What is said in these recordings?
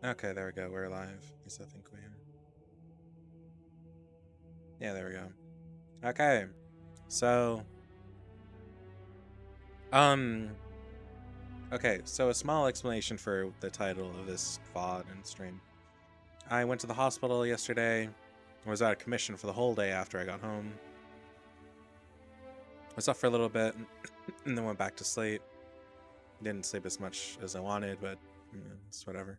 Okay, there we go. We're live. At least I think we are. Yeah, there we go. Okay, so um, so a small explanation for the title of this VOD and stream. I went to the hospital yesterday. I was out of commission for the whole day after I got home. I was up for a little bit and then went back to sleep. Didn't sleep as much as I wanted, but it's whatever.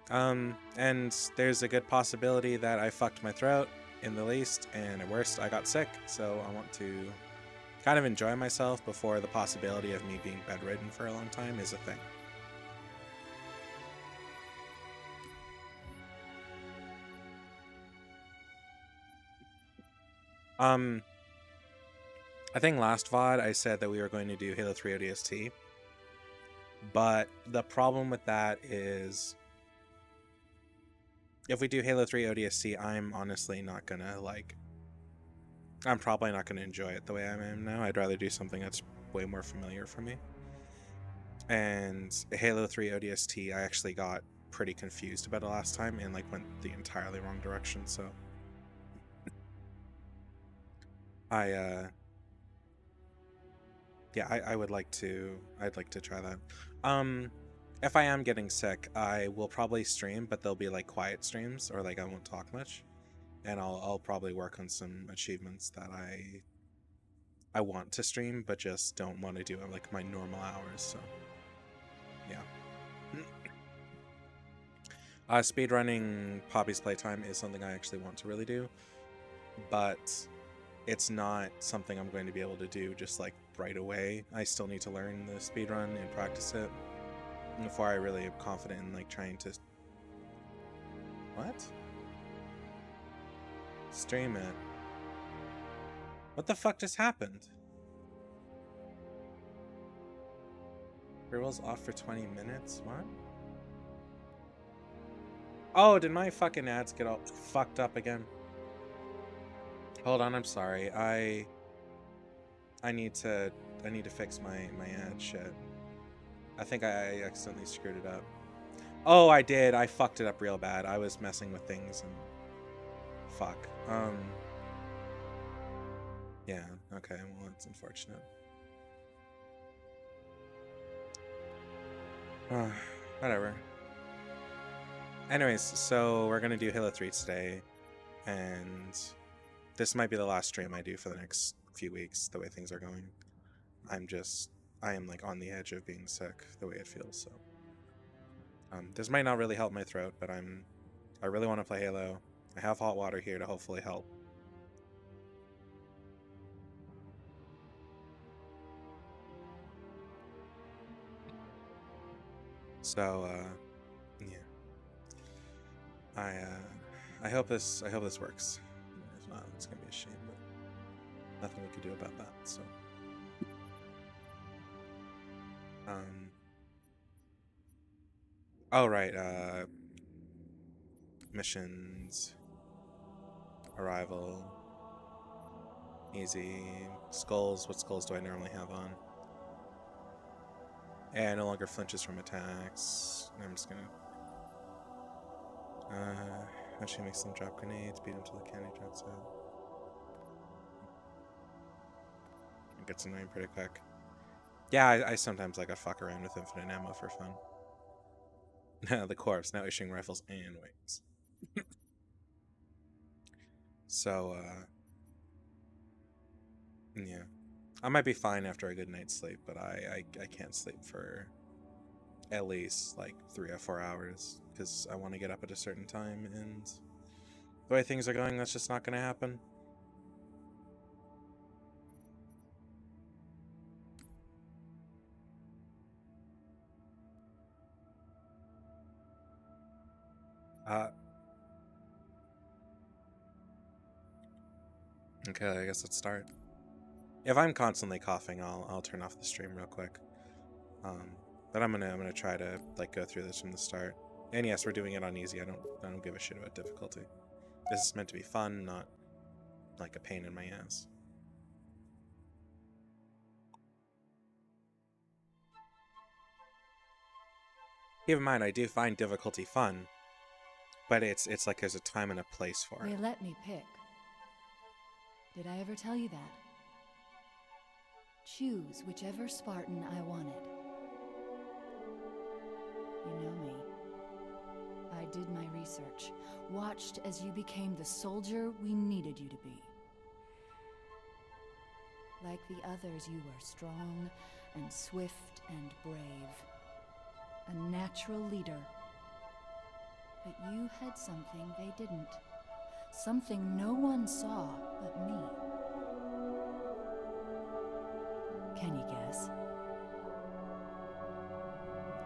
And there's a good possibility that I fucked my throat in the least, and at worst, I got sick. So I want to kind of enjoy myself before the possibility of me being bedridden for a long time is a thing. Um, I think last VOD I said that we were going to do Halo 3 ODST, but the problem with that is if we do Halo 3 ODST, I'm honestly not gonna I'm probably not gonna enjoy it the way I am now. I'd rather do something that's way more familiar for me. And Halo 3 ODST, I actually got pretty confused about it last time and went the entirely wrong direction. So I yeah, I would like to. I'd like to try that. If I am getting sick, I will probably stream, but they'll be quiet streams or I won't talk much, and I'll probably work on some achievements that I want to stream, but just don't want to do it my normal hours. So yeah. Speedrunning Poppy's Playtime is something I actually want to really do, but it's not something I'm going to be able to do just right away. I still need to learn the speedrun and practice it before I really am confident in trying to what? Stream it. What the fuck just happened? Farewell's off for 20 minutes? What? Oh, did my fucking ads get all fucked up again? Hold on, I'm sorry. I need to fix my ad shit. I think I accidentally screwed it up. Oh, I did. I fucked it up real bad. I was messing with things and fuck. Yeah, okay, well, it's unfortunate. Whatever. Anyways, so we're gonna do Halo 3 today, and this might be the last stream I do for the next few weeks, the way things are going. I am on the edge of being sick, the way it feels, so. This might not really help my throat, but I really want to play Halo. I have hot water here to hopefully help. So, yeah. I hope this works. If not, it's gonna be a shame, but nothing we can do about that. So, oh right, missions, arrival, easy, skulls. What skulls do I normally have on? And no longer flinches from attacks. I'm just gonna actually make some drop grenades, beat him till the candy drops out. It gets annoying pretty quick. Yeah, I sometimes like to fuck around with infinite ammo for fun. The corpse now issuing rifles and wings. So, yeah. I might be fine after a good night's sleep, but I can't sleep for at least 3 or 4 hours because I want to get up at a certain time, and the way things are going, that's just not going to happen. Okay, I guess let's start. If I'm constantly coughing, I'll turn off the stream real quick. But I'm gonna try to go through this from the start. And yes, we're doing it on easy. I don't give a shit about difficulty. This is meant to be fun, not a pain in my ass. Keep in mind, I do find difficulty fun, but it's like there's a time and a place for They it. let me pick. Did I ever tell you that? Choose whichever Spartan I wanted. You know me. I did my research, watched as you became the soldier we needed you to be. Like the others, you were strong and swift and brave. A natural leader. But you had something they didn't. Something no one saw but me. Can you guess?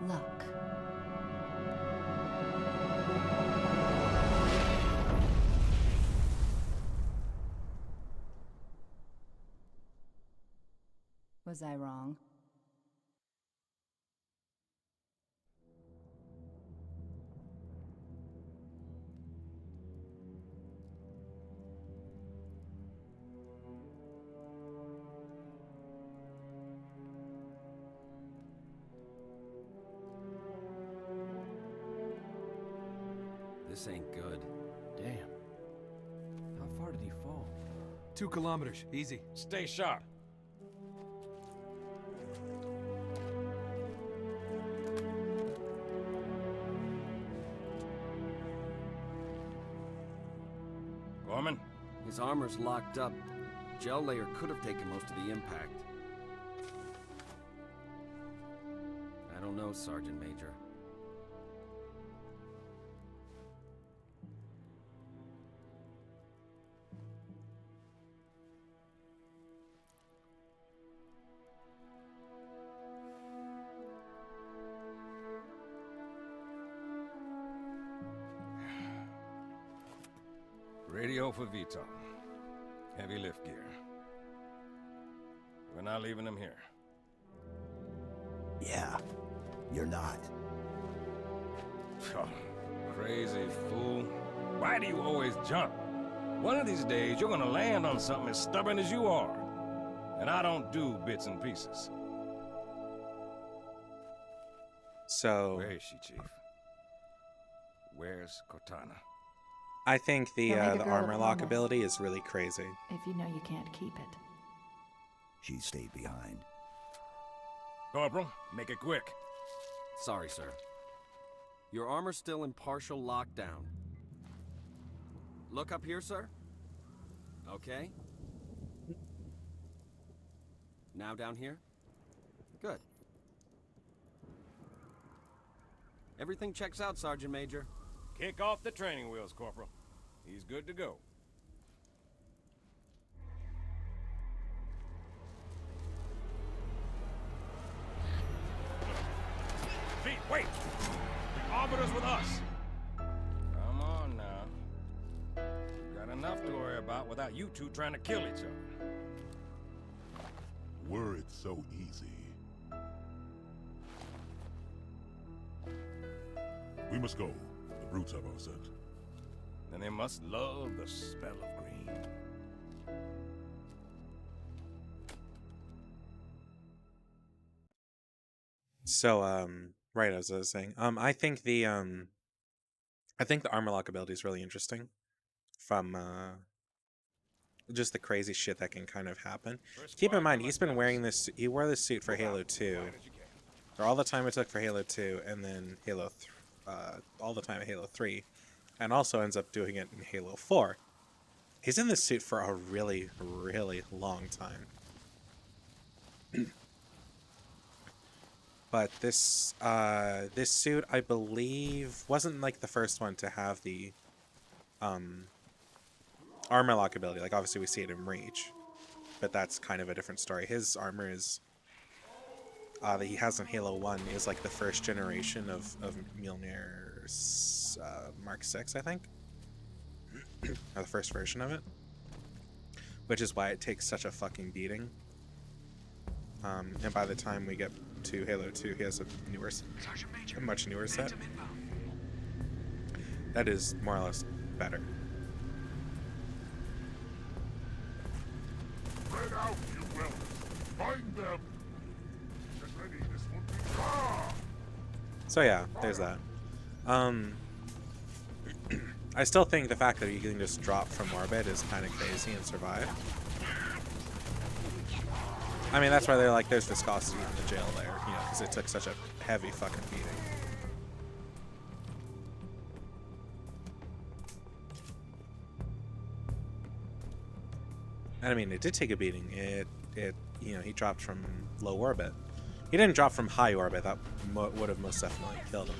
Luck. Was I wrong? This ain't good. Damn. How far did he fall? 2 kilometers. Easy. Stay sharp. Gorman? His armor's locked up. Gel layer could have taken most of the impact. I don't know, Sergeant Major. Radio for Vito. Heavy lift gear. We're not leaving him here. Yeah, you're not. Oh, crazy fool. Why do you always jump? One of these days, you're gonna land on something as stubborn as you are. And I don't do bits and pieces. So Where is she, Chief? Where's Cortana? I think the You'll make a the girl armor of lock Promise. ability is really crazy. If you know you can't keep it. She stayed behind. Corporal, make it quick. Sorry, sir. Your armor's still in partial lockdown. Look up here, sir. Okay. Now down here? Good. Everything checks out, Sergeant Major. Kick off the training wheels, Corporal. He's good to go. Pete, wait! The Arbiter's with us! Come on now. We've got enough to worry about without you two trying to kill each other. Were it so easy. We must go. The brutes have our scent. Then they must love the smell of green. So right, as I was saying, I think the armor lock ability is really interesting. From just the crazy shit that can kind of happen. Keep in mind, he's been wearing this. He wore this suit for Halo 2, for all the time it took for Halo 2, and then all the time at Halo 3, and also ends up doing it in Halo 4. He's in this suit for a really, really long time. But this this suit, I believe, wasn't like the first one to have the armor lock ability. Like, obviously we see it in Reach, but that's kind of a different story. His armor is that he has in Halo 1 is like the first generation of Mjolnir's Mark 6, I think, or the first version of it, which is why it takes such a fucking beating. And by the time we get to Halo 2, he has a much newer set that is more or less better. Spread out, you will. Find them. Get ready, this will be... Ah! So yeah, there's that. I still think the fact that you can just drop from orbit is kind of crazy and survive. I mean, that's why they're like, there's viscosity in the jail there, you know, because it took such a heavy fucking beating. And I mean, it did take a beating. You know, he dropped from low orbit. He didn't drop from high orbit. That would have most definitely killed him.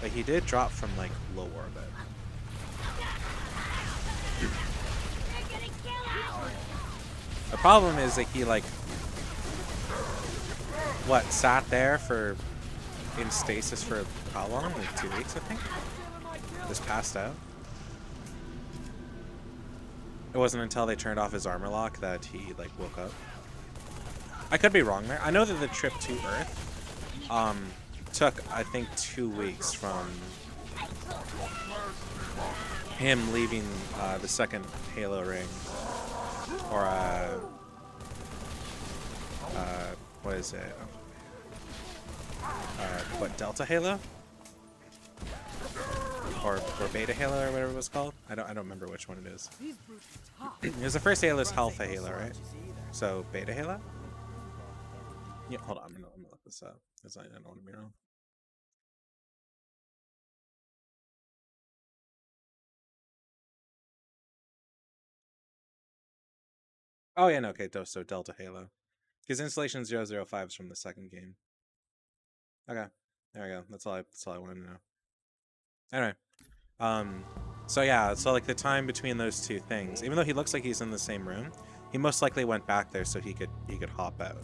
But he did drop from like low orbit. The problem is that he like sat there for in stasis for how long? Like 2 weeks, I think. Just passed out. It wasn't until they turned off his armor lock that he like woke up. I could be wrong there. I know that the trip to Earth took I think 2 weeks from him leaving the second Halo ring, or what is it? What, Delta Halo? Or Beta Halo or whatever it was called. I don't remember which one it is. It was the first Halo is Alpha Halo, right? So Beta Halo? Yeah, hold on, I'm gonna look this up because I don't want to be wrong. Oh yeah, no, okay, so Delta Halo. Because installation 005 is from the second game. Okay, there we go. That's all I wanted to know. Anyway, so yeah, so like the time between those two things, even though he looks like he's in the same room, he most likely went back there so he could hop out.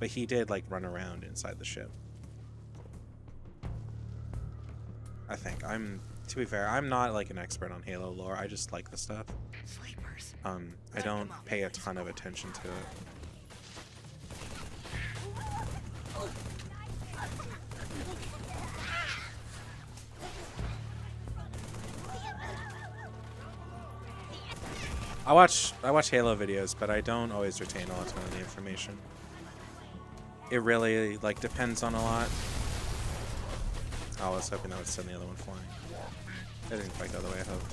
But he did like run around inside the ship. I think. To be fair, I'm not like an expert on Halo lore. I just like the stuff. I don't pay a ton of attention to it. I watch Halo videos, but I don't always retain a lot of the information. It really like depends on a lot. Oh, I was hoping that would send the other one flying. It didn't quite go the way I hoped.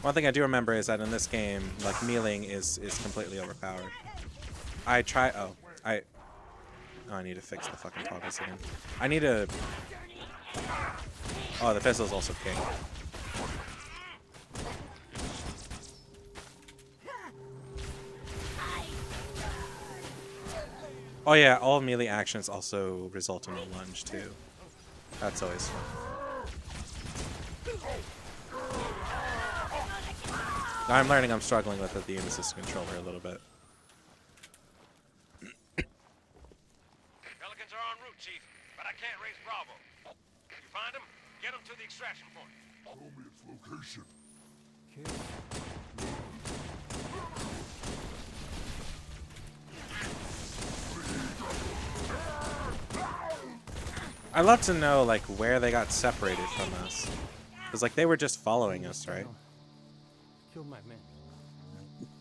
One thing I do remember is that in this game, like meleeing is completely overpowered. I need to fix the fucking toggles again. I need to. Oh, the pistol's also king. Oh yeah, all melee actions also result in a lunge too. That's always fun. Now I'm learning I'm struggling with the Unisys controller a little bit. Pelicans are en route, Chief, but I can't raise Bravo. If you find them, get them to the extraction point. Show me its location. I'd love to know like where they got separated from us, because like they were just following us, right? Killed my men.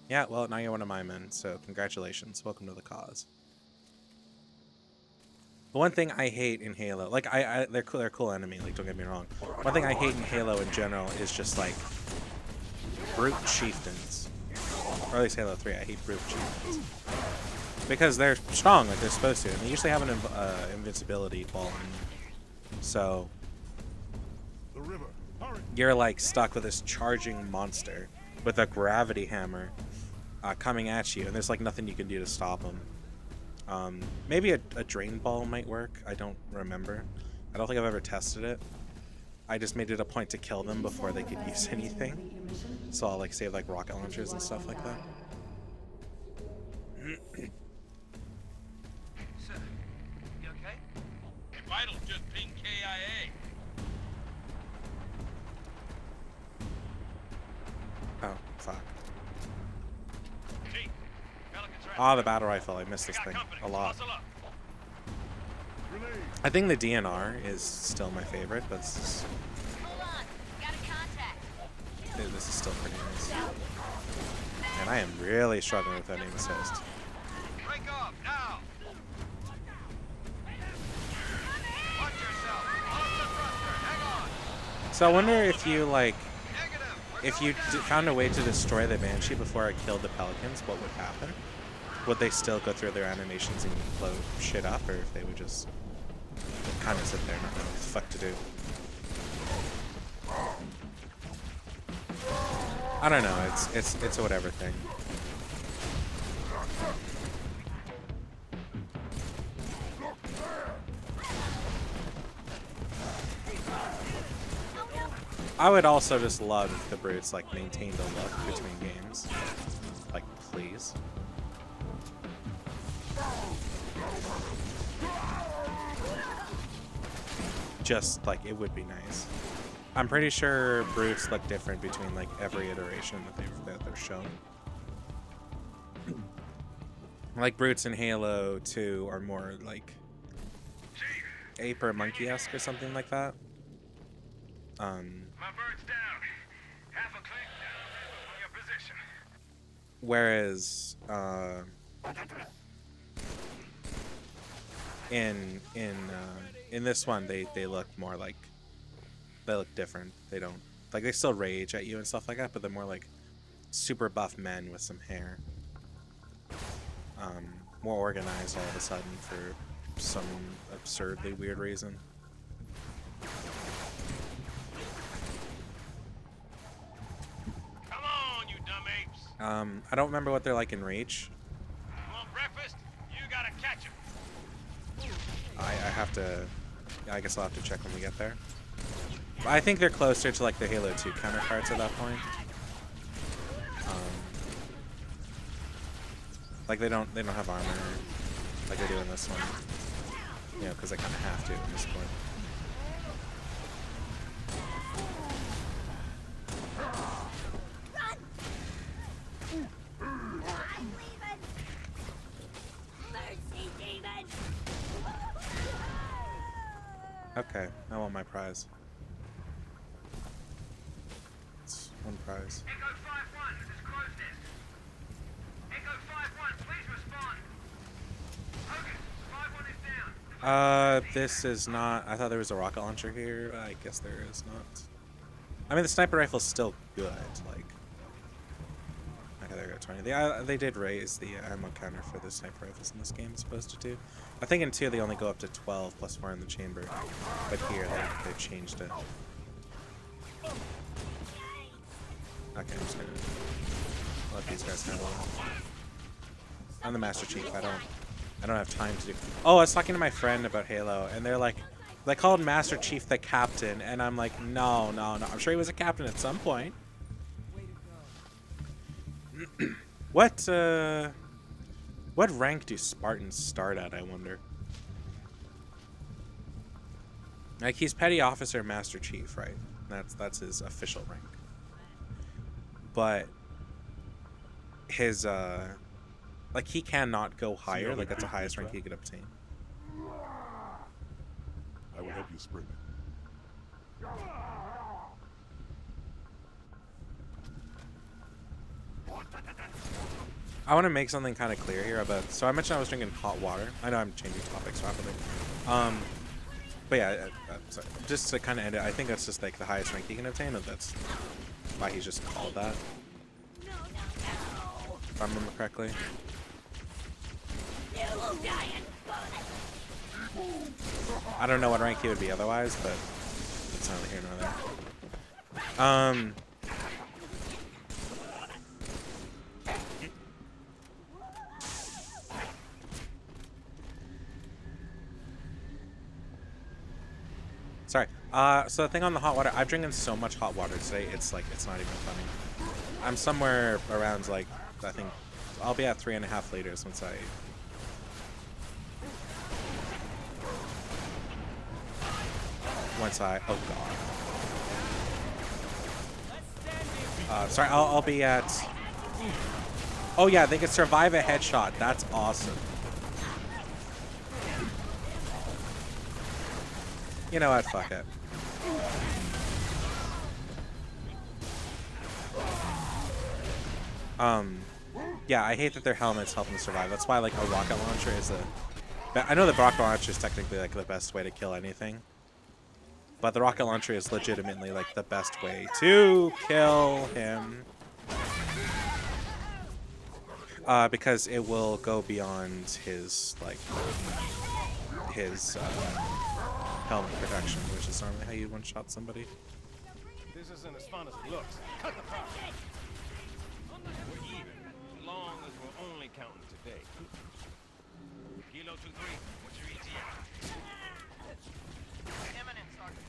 Yeah, well now you're one of my men, so congratulations, welcome to the cause. The one thing I hate in Halo, like they're a cool enemy, like don't get me wrong. One thing I hate in Halo in general is just like brute chieftains, or at least Halo 3. I hate brute chieftains because they're strong like they're supposed to, and they usually have an invincibility ball on them. So The river. Hurry. you're like stuck with this charging monster with a gravity hammer coming at you, and there's like nothing you can do to stop them. Maybe a drain ball might work. I don't remember. I don't think I've ever tested it. I just made it a point to kill them before they could use anything. So I'll like save like rocket launchers and stuff like that. Sir, you okay? Vital, just ping KIA. Oh, fuck. Chief, Pelicans are Ah, the battle rifle. I missed this thing a lot. Grenade. I think the DNR is still my favorite, but this is still pretty nice. And I am really struggling with that aim assist. So I wonder if you like, if you found a way to destroy the Banshee before it killed the Pelicans, what would happen? Would they still go through their animations and blow shit up, or if they would just kind of sit there and not know what the fuck to do? I don't know. It's a whatever thing. I would also just love if the brutes like maintained a look between games. Like, please. Just like it would be nice. I'm pretty sure brutes look different between like every iteration that they're shown. Like brutes in Halo 2 are more like ape or monkey-esque or something like that. My bird's down. Half a click down from your position. Whereas in this one they look more like, they look different. They don't like, they still rage at you and stuff like that, but they're more like super buff men with some hair. More organized all of a sudden for some absurdly weird reason. Come on, you dumb apes. I don't remember what they're like in Reach. Want breakfast? You gotta catch him. I have to, I guess I'll have to check when we get there. I think they're closer to like the Halo 2 counterparts at that point. Like they don't have armor like they do in this one. You know, because they kind of have to at this point. Okay, I want my prize. It's one prize. Echo 5-1, this is Crow's Nest. Echo 5-1, please respond. Hogan, 5-1 is down. This is not. I thought there was a rocket launcher here. I guess there is not. I mean, the sniper rifle's still good. Like, okay, there we go, 20. They did raise the ammo counter for the sniper rifles in this game. It's supposed to do. I think in 2 they only go up to 12 plus 4 in the chamber, but here they've changed it. Okay, I'm just gonna let these guys handle it. I'm the Master Chief. I don't have time to do. Oh, I was talking to my friend about Halo, and they're like, they called Master Chief the captain, and I'm like, no. I'm sure he was a captain at some point. What rank do Spartans start at, I wonder? Like, he's Petty Officer Master Chief, right? That's his official rank. But his like, he cannot go higher. Like, that's the highest rank he could obtain. I will help you sprint it. I want to make something kind of clear here about. So I mentioned I was drinking hot water. I know I'm changing topics rapidly. But yeah, sorry. Just to kind of end it, I think that's just like the highest rank he can obtain, and that's why he's just called that. If I remember correctly. I don't know what rank he would be otherwise, but it's neither here nor there. Sorry. So the thing on the hot water, I've drinking so much hot water today, it's like, it's not even funny. I'm somewhere around like, I think, I'll be at 3.5 liters once I, oh god. Sorry, I'll be at, oh yeah, they could survive a headshot, that's awesome. You know what, fuck it. Yeah, I hate that their helmets help them survive. That's why, like, a rocket launcher is I know the rocket launcher is technically, like, the best way to kill anything. But the rocket launcher is legitimately like the best way to kill him. Because it will go beyond his helmet protection, which is normally how you one-shot somebody. This isn't as fun as it looks. Cut the power. We're even, as long as we're only counting today. Kilo 2-3, what's your ETA? Imminent, Sergeant.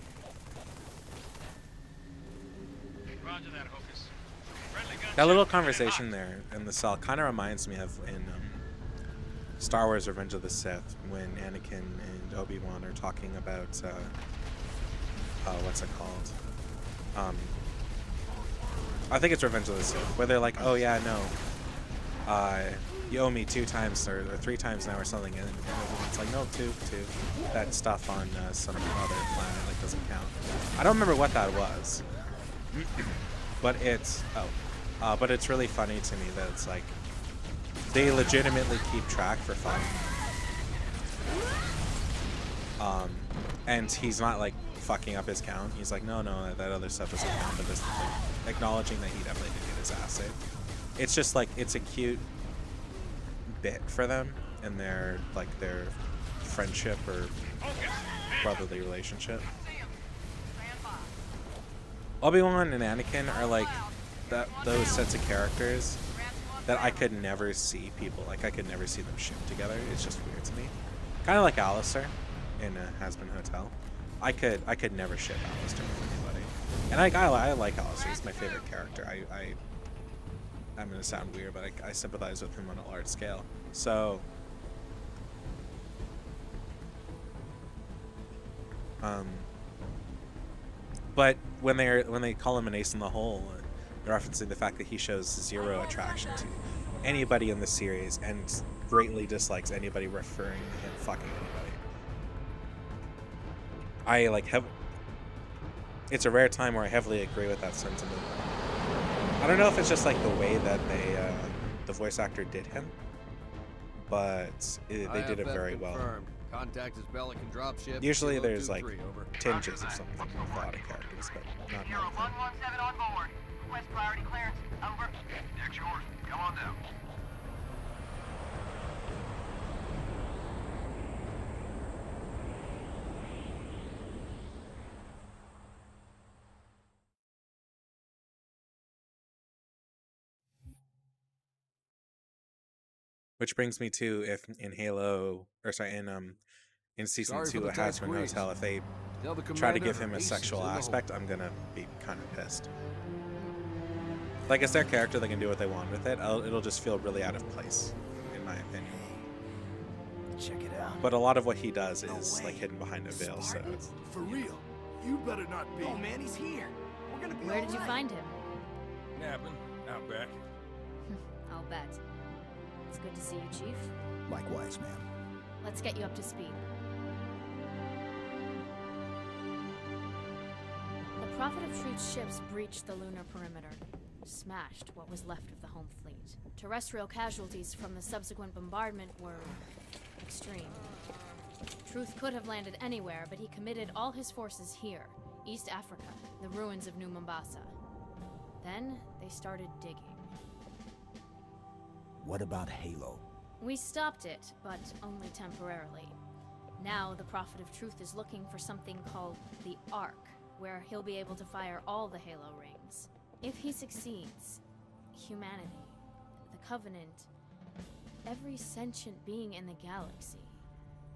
Roger that, Hocus. Friendly gun. That little conversation there in the cell kind of reminds me of in Star Wars: Revenge of the Sith, when Anakin and Obi-Wan are talking about what's it called? I think it's Revenge of the Sith, where they're like, "Oh yeah, no, you owe me 2 times or 3 times now or something," and Obi-Wan's like, "No, two. That stuff on some other planet like doesn't count." I don't remember what that was, but it's but it's really funny to me that it's like they legitimately keep track for fun. And he's not like fucking up his count. He's like, no, that other stuff doesn't count, but this like, acknowledging that he definitely did get his ass saved. It's just like, it's a cute bit for them and their friendship or brotherly relationship. Obi-Wan and Anakin are like those sets of characters that I could never see people, like I could never see them ship together. It's just weird to me. Kind of like Alistair in Hazbin Hotel. I could never ship Alistair with anybody. And I like Alistair. He's my favorite character. I'm gonna sound weird, but I sympathize with him on a large scale. So but when they call him an ace in the hole, they're referencing the fact that he shows 0 attraction to anybody in the series and greatly dislikes anybody referring to him fucking anybody. It's a rare time where I heavily agree with that sentiment. I don't know if it's just like the way that the voice actor did him, but they did it very well. Contact is Pelican dropship. Usually there's like 023, over. tinges of something with a lot of characters, but not Sierra 117 on board. Request priority clearance. Over. Deck's yours. Come on down. Which brings me to if in Halo, or sorry, in season Sorry 2 for of the tight Hazbin squeeze. Hotel, if they Tell the try to commander give him a ace is sexual in the hole. aspect, I'm gonna be kind of pissed. Like, it's their character, they can do what they want with it. It'll just feel really out of place, in my opinion. Check it out. But a lot of what he does is like hidden behind a veil, so For real. You better not be. Oh man, he's here. We're gonna be Where did you find him? Napping. Out back. I'll bet. It's good to see you, Chief. Likewise, ma'am. Let's get you up to speed. The Prophet of Truth's ships breached the lunar perimeter, smashed what was left of the home fleet. Terrestrial casualties from the subsequent bombardment were extreme. Truth could have landed anywhere, but he committed all his forces here, East Africa, the ruins of New Mombasa. Then they started digging. What about Halo? We stopped it, but only temporarily. Now the Prophet of Truth is looking for something called the Ark, where he'll be able to fire all the Halo rings. If he succeeds, humanity, the Covenant, every sentient being in the galaxy.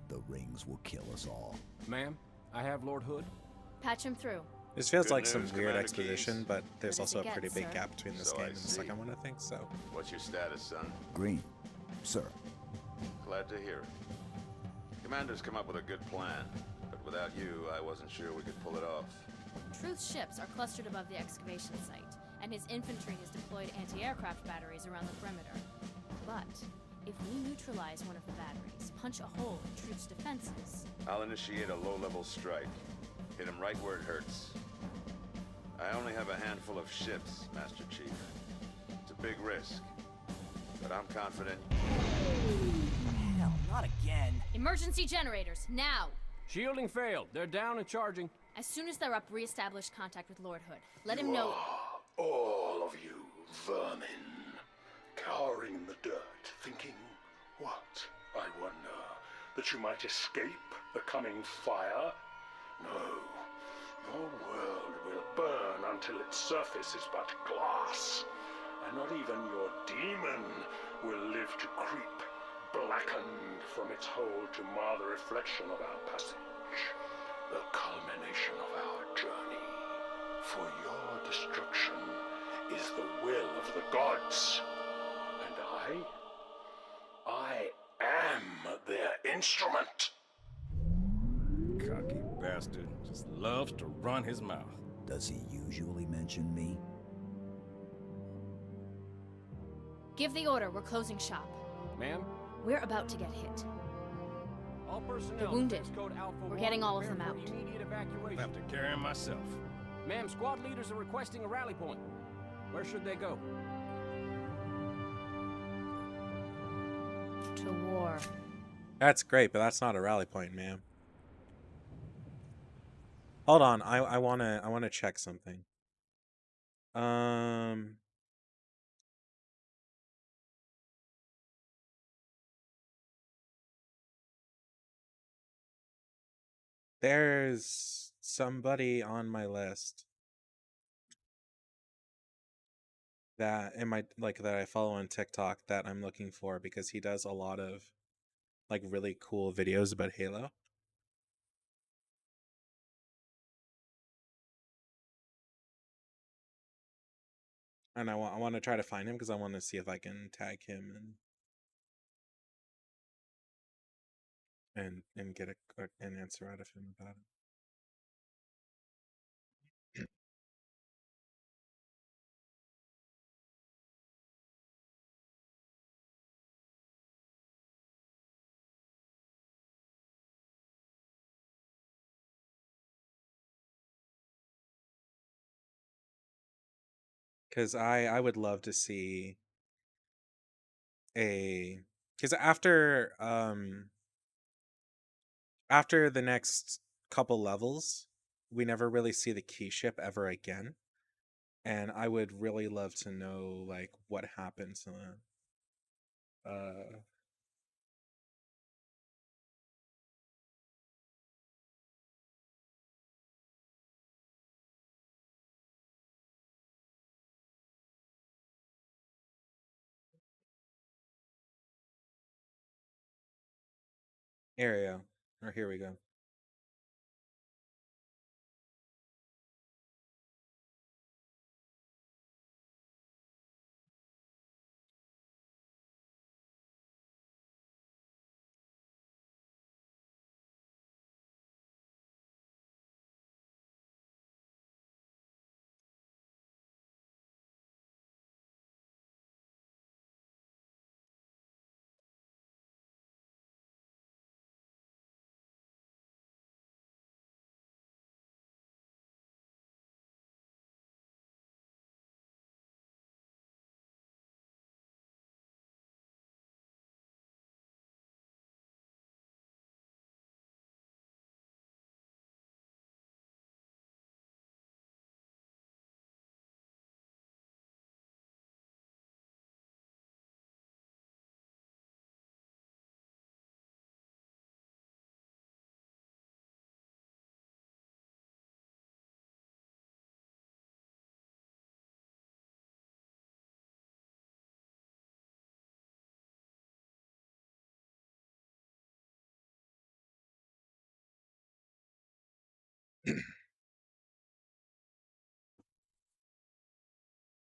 The rings will kill us all. Ma'am, I have Lord Hood. Patch him through. this feels Good like some news, weird Commander exposition, Keyes. but there's What does also he a pretty get, big sir? gap between this So game I and the see. second one, I think, so. What's your status, son? Green, sir. Glad to hear it. Commander's come up with a good plan, but without you, I wasn't sure we could pull it off. Truth's ships are clustered above the excavation site, and his infantry has deployed anti-aircraft batteries around the perimeter. But if we neutralize one of the batteries, punch a hole in Truth's defenses, I'll initiate a low-level strike. Hit him right where it hurts. I only have a handful of ships, Master Chief. It's a big risk, but I'm confident. Hell, not again. emergency generators, now! Shielding failed. They're down and charging. As soon as they're up, re-establish contact with Lord Hood. Let him know. All of you vermin, cowering in the dirt, thinking, what, I wonder, that you might escape the coming fire? No, your world will burn until its surface is but glass, and not even your demon will live to creep, blackened from its hole to mar the reflection of our passage, the culmination of our journey. For your destruction is the will of the gods, and I am their instrument. Cocky bastard just loves to run his mouth. Does he usually mention me? Give the order, we're closing shop. Ma'am? We're about to get hit. All personnel. The wounded. defense code Alpha We're 1, getting all of them prepare for out. Immediate I'll evacuation. have to carry him myself. Ma'am, squad leaders are requesting a rally point. Where should they go? To war. That's great, but that's not a rally point, ma'am. Hold on, I wanna check something. There's somebody on my list that that I follow on TikTok that I'm looking for because he does a lot of like really cool videos about Halo. And I want to try to find him because I want to see if I can tag him and get an answer out of him about it. Because I would love to see because after the next couple levels, we never really see the key ship ever again. And I would really love to know like what happens to the area. Or here we go.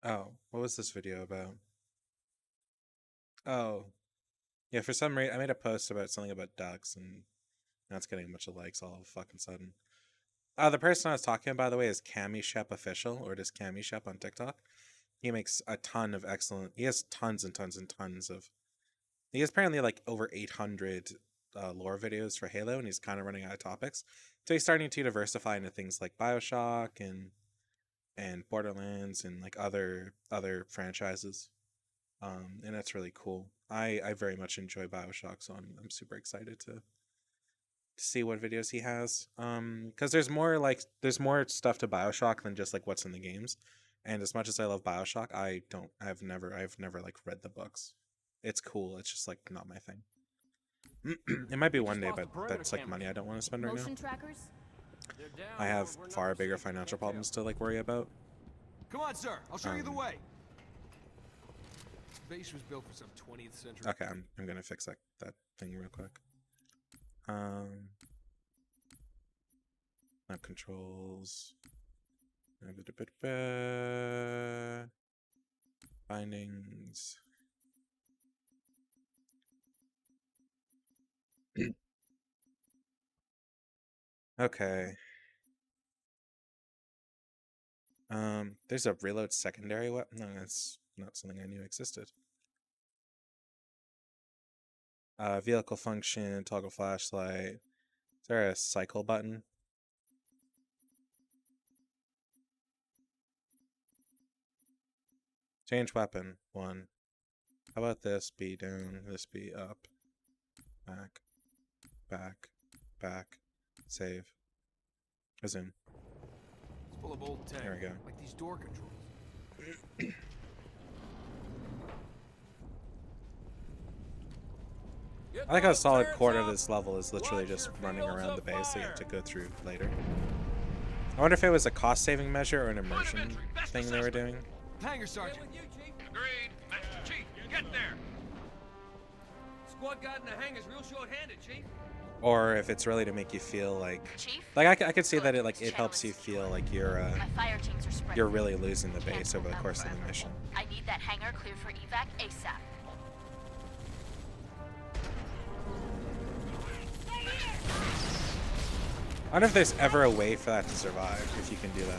Oh, what was this video about? Oh, yeah, for some reason I made a post about something about ducks and now it's getting a bunch of likes all of a fucking sudden. The person I was talking about, by the way, is Cammy Shep Official, or just Cammy Shep on TikTok. He makes a ton of excellent. He has tons and tons and tons of. He has apparently like over 800 lore videos for Halo, and he's kind of running out of topics. So he's starting to diversify into things like Bioshock and Borderlands and like other franchises. And that's really cool. I very much enjoy Bioshock, so I'm super excited see what videos he has. Because there's more stuff to BioShock than just like what's in the games. And as much as I love BioShock, I've never like read the books. It's cool. It's just like not my thing. It might be one day, but that's like money I don't want to spend right now. Motion trackers? I have far bigger financial problems to like worry about. Come on, sir. I'll show you the way. The base was built for some 20th century. Okay, I'm gonna fix that thing real quick. Map controls. Bindings. Okay. There's a reload secondary weapon. No, that's not something I knew existed. Vehicle function, toggle flashlight. Is there a cycle button? Change weapon, 1. How about this be down, this be up? Back, back, back, save. Resume. It's full of old tech. There we go. Like these door controls. I like how a solid quarter of this level is literally just running around the base that you have to go through later. I wonder if it was a cost-saving measure or an immersion thing they were doing. Hangar sergeant. Agreed. Master Chief, get there. Squad guard in the hangar's real short-handed, Chief. Or if it's really to make you feel like, Chief? I could see that it helps you feel like My fire teams are spread. you're really losing the base over the course of the mission. I need that hangar cleared for evac ASAP. I wonder if there's ever a way for that to survive, if you can do that.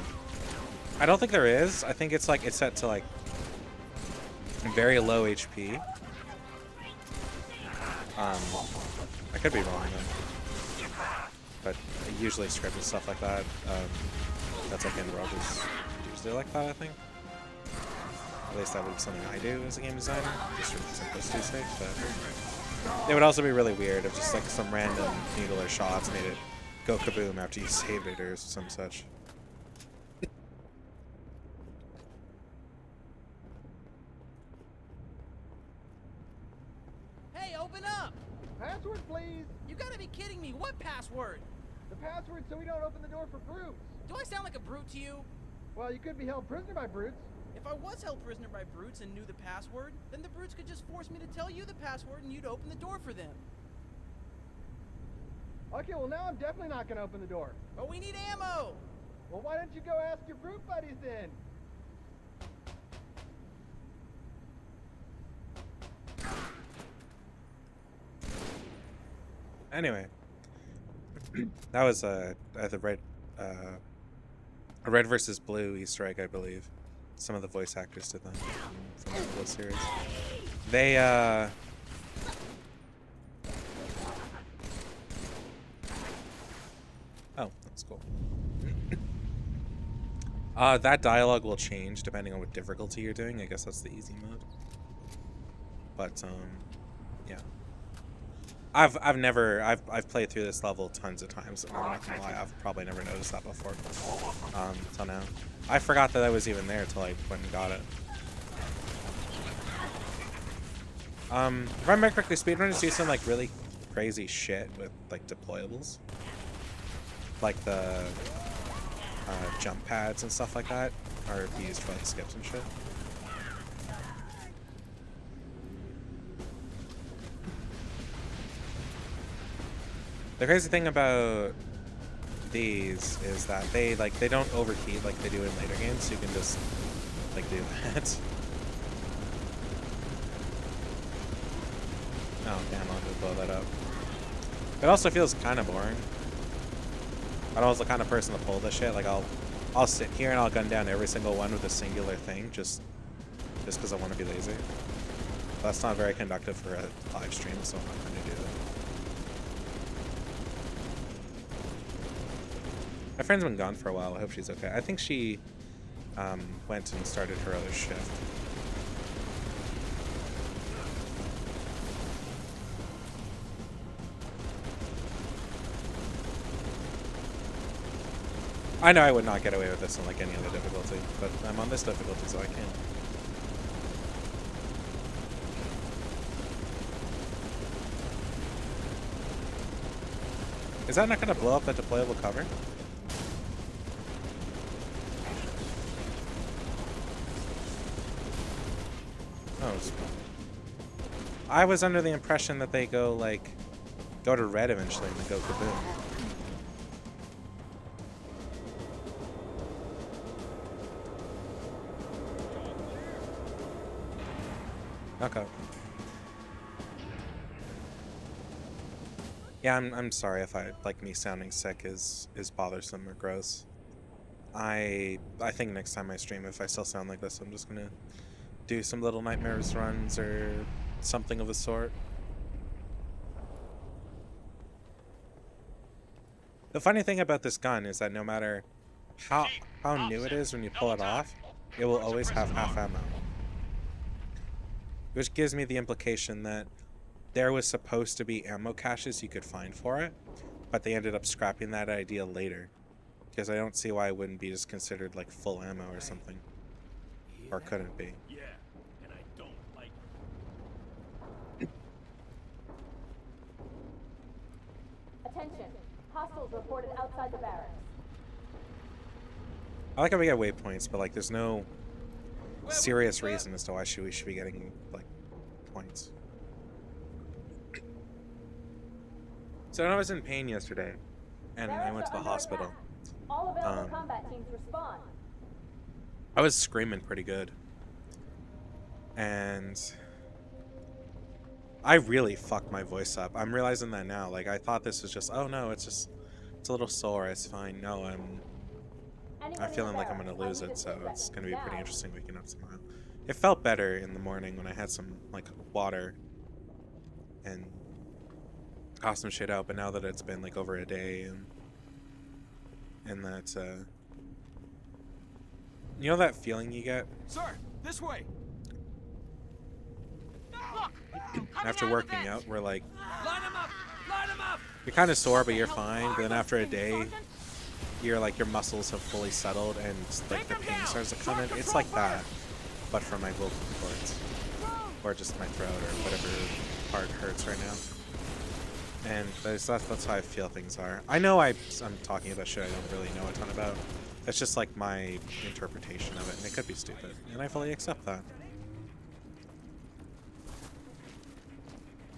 I don't think there is. I think it's like, it's set to like very low HP. I could be wrong though. But usually scripted stuff like that, that's like in Rogue is usually like that, I think. At least that would be something I do as a game designer, just for simplicity's sake, but it would also be really weird if just like some random needler shots made it go kaboom after you saved it or some such. Hey, open up! Password, please! You gotta be kidding me. What password? The password so we don't open the door for brutes. Do I sound like a brute to you? Well, you could be held prisoner by brutes. If I was held prisoner by brutes and knew the password, then the brutes could just force me to tell you the password and you'd open the door for them. Okay, well now I'm definitely not gonna open the door. But we need ammo! Well, why don't you go ask your brute buddies then? Anyway, that was the red versus blue Easter egg, I believe. Some of the voice actors did that from the Blue series. They oh, that's cool. That dialogue will change depending on what difficulty you're doing. I guess that's the easy mode. But yeah. I've played through this level tons of times, and I'm not gonna lie, I've probably never noticed that before. Till now. I forgot that was even there till I went and got it. If I remember correctly, speedrunners do some like really crazy shit with like deployables. Like the jump pads and stuff like that are used for like skips and shit. The crazy thing about these is that they don't overheat like they do in later games, so you can just like do that. Oh damn, I'll just blow that up. It also feels kind of boring. I was the kind of person to pull this shit. Like I'll sit here and I'll gun down every single one with a singular thing just because I want to be lazy. That's not very conductive for a live stream, so I'm not going to do that. My friend's been gone for a while. I hope she's okay. I think she went and started her other shift. I know I would not get away with this on like any other difficulty, but I'm on this difficulty, so I can. Is that not going to blow up that deployable cover? Oh, I was under the impression that they go to red eventually and then go kaboom. Okay. Yeah, I'm sorry if me sounding sick is bothersome or gross. I think next time I stream, if I still sound like this, I'm just gonna do some Little Nightmares runs or something of the sort. The funny thing about this gun is that no matter how new it is when you pull it off, it will always have half ammo. Which gives me the implication that there was supposed to be ammo caches you could find for it, but they ended up scrapping that idea later. Because I don't see why it wouldn't be just considered like full ammo or something. Or couldn't be. Yeah, and I don't like Attention. Hostiles reported outside the barracks. I like how we get waypoints, but like there's no serious reason as to why we should be getting like points. So I was in pain yesterday, and I went to the hospital. All available combat teams respond. I was screaming pretty good, and I really fucked my voice up. I'm realizing that now. Like I thought this was just, oh no, it's a little sore. It's fine. No, I'm feeling like I'm gonna lose it, so it's gonna be pretty interesting waking up tomorrow. It felt better in the morning when I had some like water and tossed some shit out, but now that it's been like over a day and that you know that feeling you get? Sir, this way. After working out, we're like, Line him up! Line him up! you're kind of sore, but you're fine. But then after a day, you're like your muscles have fully settled and like the pain starts to come in. It's like that, but for my vocal cords or just my throat or whatever part hurts right now. And that's how I feel things are. I know I'm talking about shit I don't really know a ton about. It's just like my interpretation of it, and it could be stupid, and I fully accept that.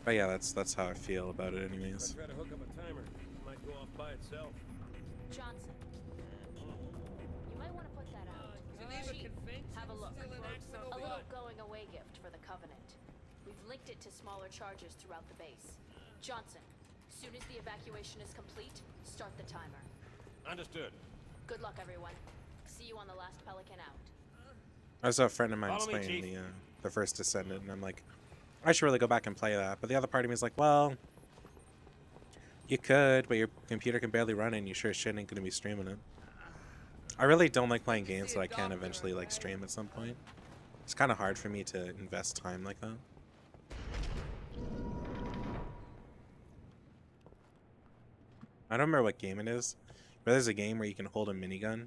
But yeah, that's how I feel about it anyways. Try to hook up a timer. It might go off by itself. Johnson. You might want to put that out. Chief, have a look. A little going away gift for the Covenant. We've linked it to smaller charges throughout the base. Johnson, as soon as the evacuation is complete, start the timer. Understood. Good luck, everyone. See you on the last Pelican out. I saw a friend of mine Follow me, playing the first Descendant, and I'm like, I should really go back and play that. But the other part of me is like, well, you could, but your computer can barely run it, and you sure as shit ain't gonna be streaming it. I really don't like playing games that I can eventually like stream at some point. It's kind of hard for me to invest time like that. I don't remember what game it is, but there's a game where you can hold a minigun,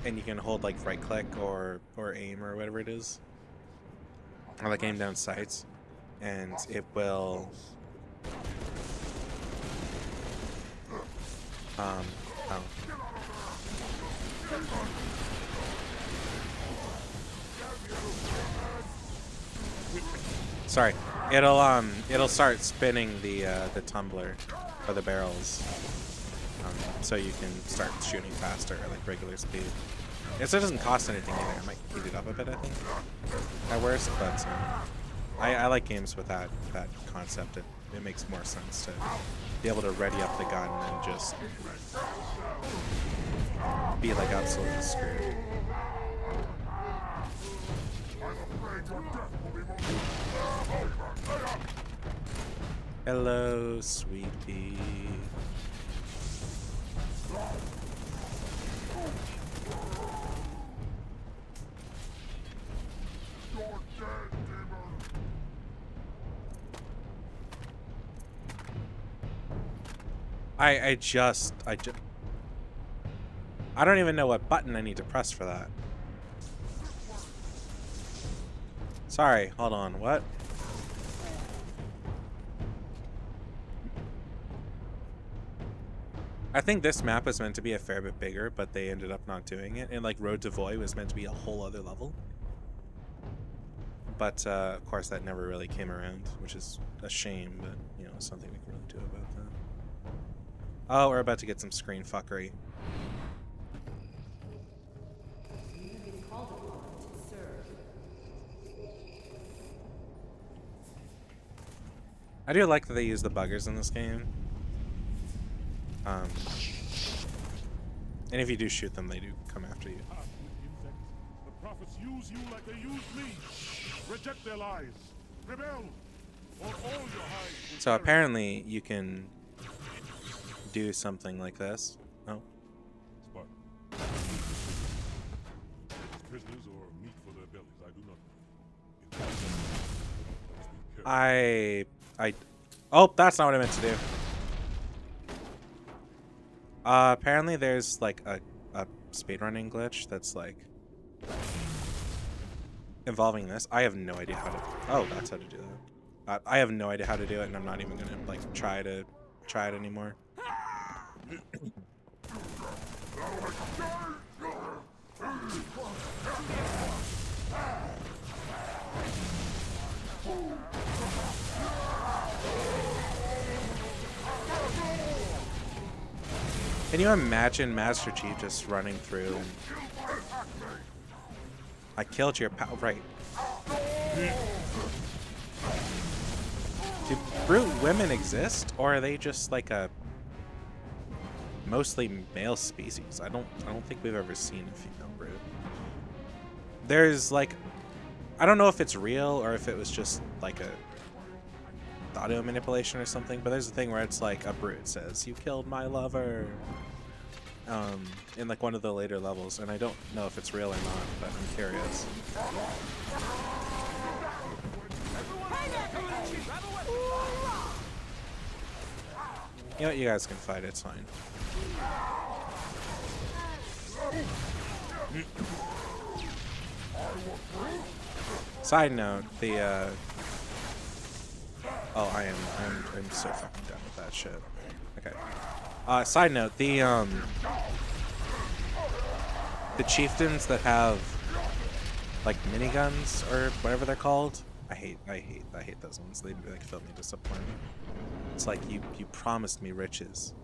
and you can hold like right click or aim or whatever it is, or like aim down sights, and it will oh. Sorry, it'll start spinning the tumbler or the barrels, so you can start shooting faster at like regular speed. It doesn't cost anything either. I might heat it up a bit, I think, at worst, but I like games with that concept. It makes more sense to be able to ready up the gun and just be like absolutely screwed. Hello, sweetie. I don't even know what button I need to press for that. Sorry, hold on, what? I think this map was meant to be a fair bit bigger, but they ended up not doing it. And like Road to Void was meant to be a whole other level. But of course that never really came around, which is a shame, but you know, something we can really do about that. Oh, we're about to get some screen fuckery. I do like that they use the buggers in this game. And if you do shoot them, they do come after you. The prophets use you like they use me. Reject their lies. Rebel. Or all your hides. So apparently you can do something like this. Oh. Spartan. Prisoners or meat for their bellies, I do not know. Oh, that's not what I meant to do. Apparently there's like a speedrunning glitch that's like involving this. I have no idea how to. Oh, that's how to do that. I have no idea how to do it, and I'm not even gonna like try it anymore. Can you imagine Master Chief just running through and... I killed your right. Do brute women exist, or are they just like a mostly male species? I don't think we've ever seen a female brute. There's like, I don't know if it's real or if it was just like a audio manipulation or something, but there's a thing where it's like a brute says, "You killed my lover," in like one of the later levels, and I don't know if it's real or not, but I'm curious. You know what, you guys can fight, it's fine. Side note, the oh, I'm so fucking done with that shit. Okay. Side note, the chieftains that have like miniguns or whatever they're called, I hate those ones. They like fill me disappointment. It's like you promised me riches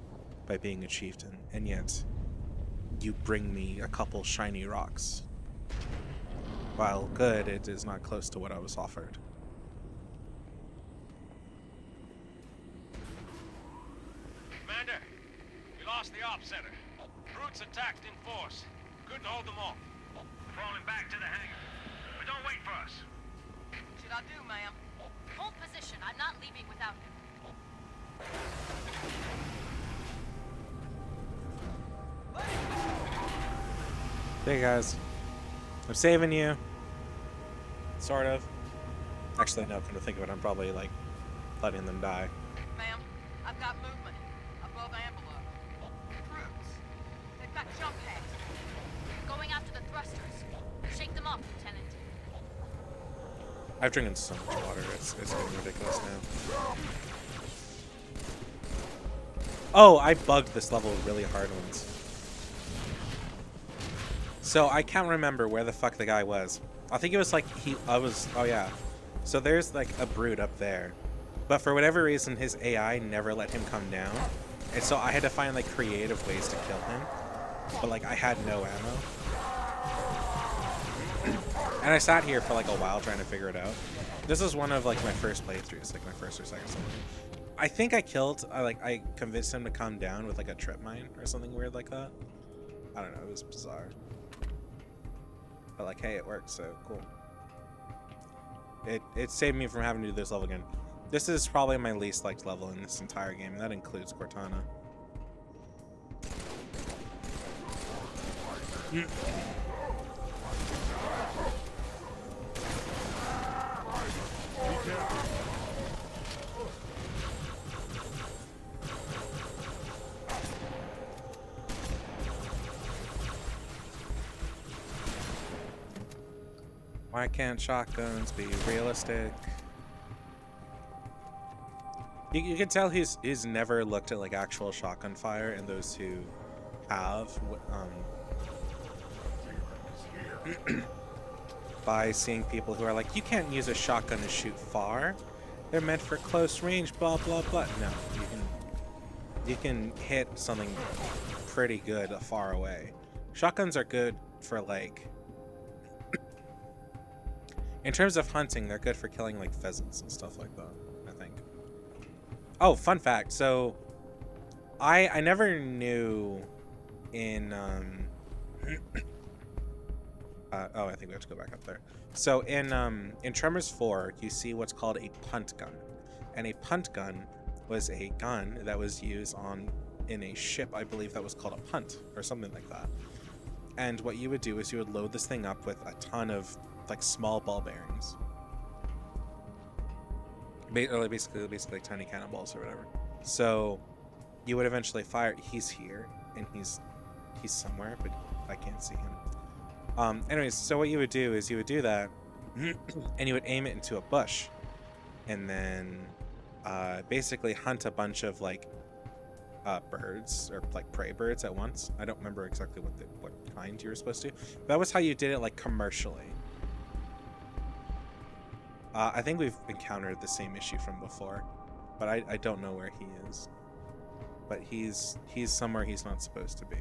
by being a chieftain, and yet you bring me a couple shiny rocks. While good, it is not close to what I was offered. Commander, we lost the ops center. Brutes attacked in force. Couldn't hold them off. Falling back to the hangar. But don't wait for us. What should I do, ma'am? Hold position. I'm not leaving without him. Hey guys, I'm saving you. Sort of. Actually, no, come to think of it, I'm probably like letting them die. Ma'am, I've got movement above and below. Brutes. They've got jump pads. Going after the thrusters. Shake them off, Lieutenant. I've drinking so much water, it's getting ridiculous now. Oh, I bugged this level really hard once. So I can't remember where the fuck the guy was. I think it was like oh yeah. So there's like a brute up there. But for whatever reason, his AI never let him come down. And so I had to find like creative ways to kill him. But like I had no ammo. And I sat here for like a while trying to figure it out. This is one of like my first playthroughs, like my first or second something. I think I convinced him to come down with like a trip mine or something weird like that. I don't know, it was bizarre. But like, hey, it worked, so cool. It saved me from having to do this level again. This is probably my least liked level in this entire game, and that includes Cortana. Why can't shotguns be realistic? You can tell he's never looked at like actual shotgun fire, and those who have, by seeing people who are like, you can't use a shotgun to shoot far. They're meant for close range, blah blah blah. No, you can hit something pretty good far away. Shotguns are good for like, in terms of hunting, they're good for killing like pheasants and stuff like that, I think. Oh, fun fact. So I never knew in oh, I think we have to go back up there. So in Tremors 4, you see what's called a punt gun. And a punt gun was a gun that was used in a ship, I believe, that was called a punt or something like that. And what you would do is you would load this thing up with a ton of like small ball bearings. Basically like tiny cannonballs or whatever. So you would eventually fire. He's here and he's somewhere, but I can't see him. Anyways, so what you would do is you would do that and you would aim it into a bush and then basically hunt a bunch of like birds or like prey birds at once. I don't remember exactly what kind you were supposed to. That was how you did it like commercially. I think we've encountered the same issue from before, but I don't know where he is. But he's somewhere he's not supposed to be.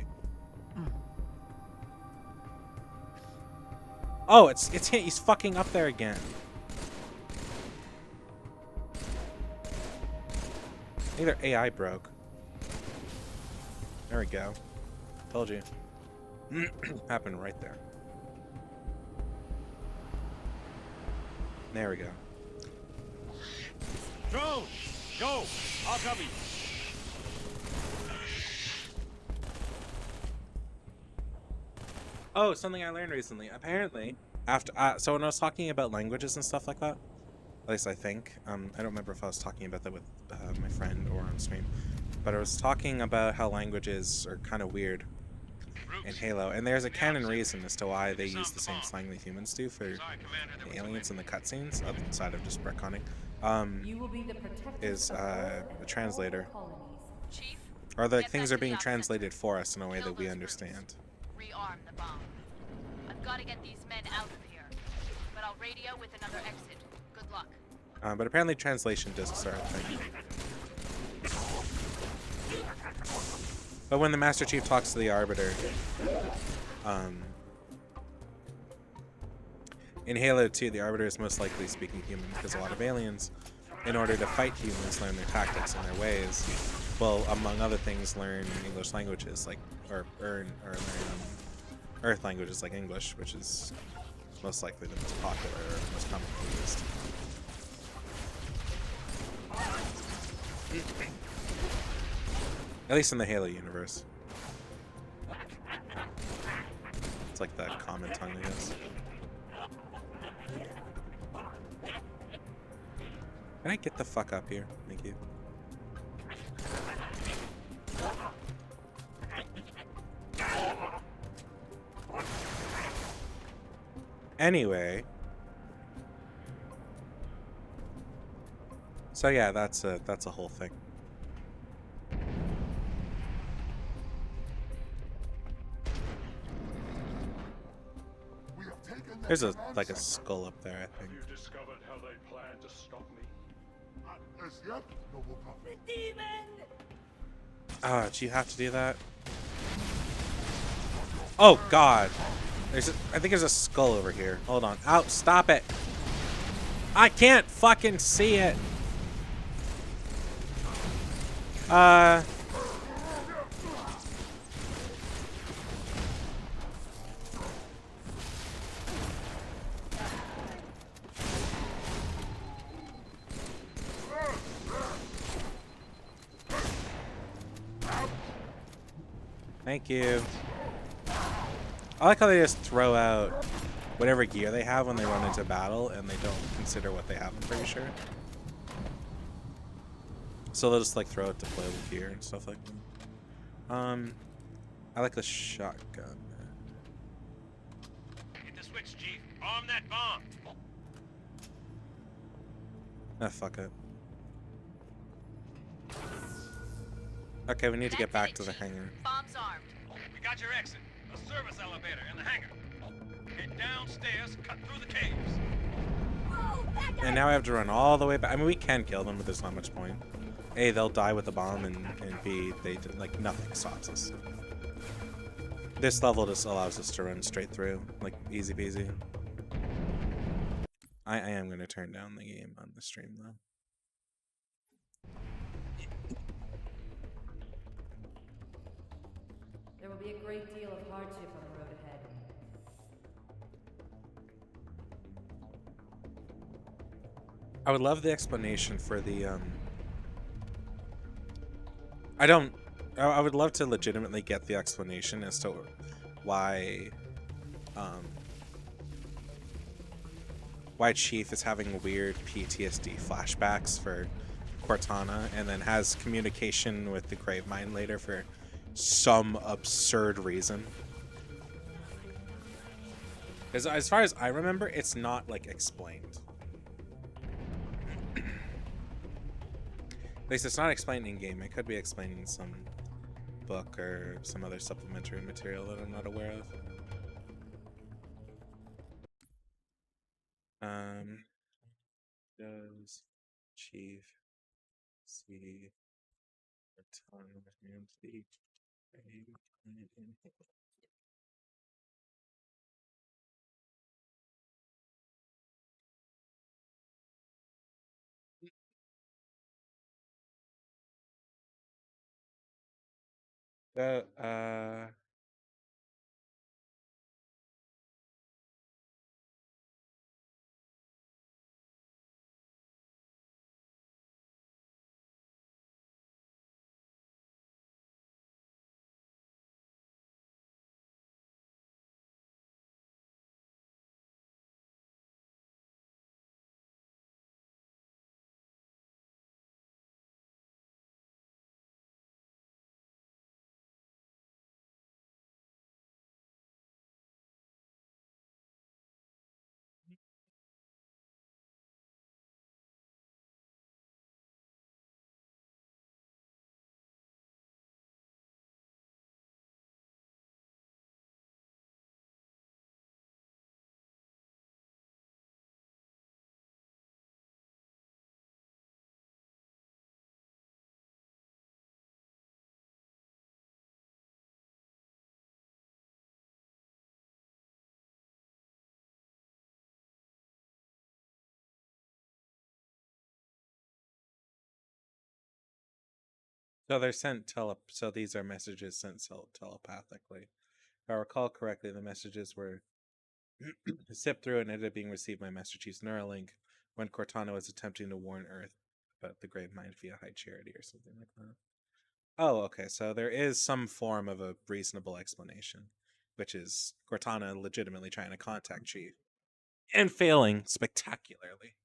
Oh, it's him. He's fucking up there again. I think their AI broke. There we go. Told you. Happened right there. There we go. Drone, go! I'll cover you. Oh, something I learned recently. Apparently, after so when I was talking about languages and stuff like that, at least I think, I don't remember if I was talking about that with my friend or on stream, but I was talking about how languages are kind of weird in Halo, and there's a canon reason as to why they use the same slang that humans do for the aliens in the cutscenes, outside of just retconning. Is a translator, or the things are being translated for us in a way that we understand. Rearm the bomb. I've got to get these men out of here, but I'll radio with another exit. Good luck. But apparently translation discs are a thing. But when the Master Chief talks to the Arbiter, in Halo 2, the Arbiter is most likely speaking human because a lot of aliens, in order to fight humans, learn their tactics and their ways. Well, among other things, learn English languages, like or learn Earth languages like English, which is most likely the most popular or most commonly used. At least in the Halo universe. It's like that common tongue, I guess. Can I get the fuck up here? Thank you. Anyway. So yeah, that's a whole thing. There's like a skull up there, I think. Have you discovered how they plan to stop me? As yet, noble prophet. The demon! Oh, do you have to do that? Oh God! I think there's a skull over here. Hold on. Out! Stop it! I can't fucking see it. Thank you. I like how they just throw out whatever gear they have when they run into battle, and they don't consider what they have, I'm pretty sure. So they'll just like throw it to play with gear and stuff like that. I like the shotgun. Hit the switch, Chief. Arm that bomb. Ah, fuck it. Okay, we need to get back to the hangar. Bombs armed. We got your exit. A service elevator in the hangar. Head downstairs, cut through the caves. And now I have to run all the way back. I mean, we can kill them, but there's not much point. A, they'll die with the bomb, and B, they like nothing stops us. This level just allows us to run straight through, like easy peasy. I am gonna turn down the game on the stream though. There will be a great deal of hardship on the road ahead. I would love the explanation for the I would love to legitimately get the explanation as to why Chief is having weird PTSD flashbacks for Cortana and then has communication with the Gravemind later for some absurd reason. As far as I remember, it's not like explained. At least it's not explained in game. It could be explained in some book or some other supplementary material that I'm not aware of. Does Chief see Cortana and the Gravemind in him? So they're sent so these are messages sent telepathically. If I recall correctly, the messages were zipped through and ended up being received by Master Chief's Neuralink when Cortana was attempting to warn Earth about the Gravemind via High Charity or something like that. Oh, okay, so there is some form of a reasonable explanation, which is Cortana legitimately trying to contact Chief and failing spectacularly.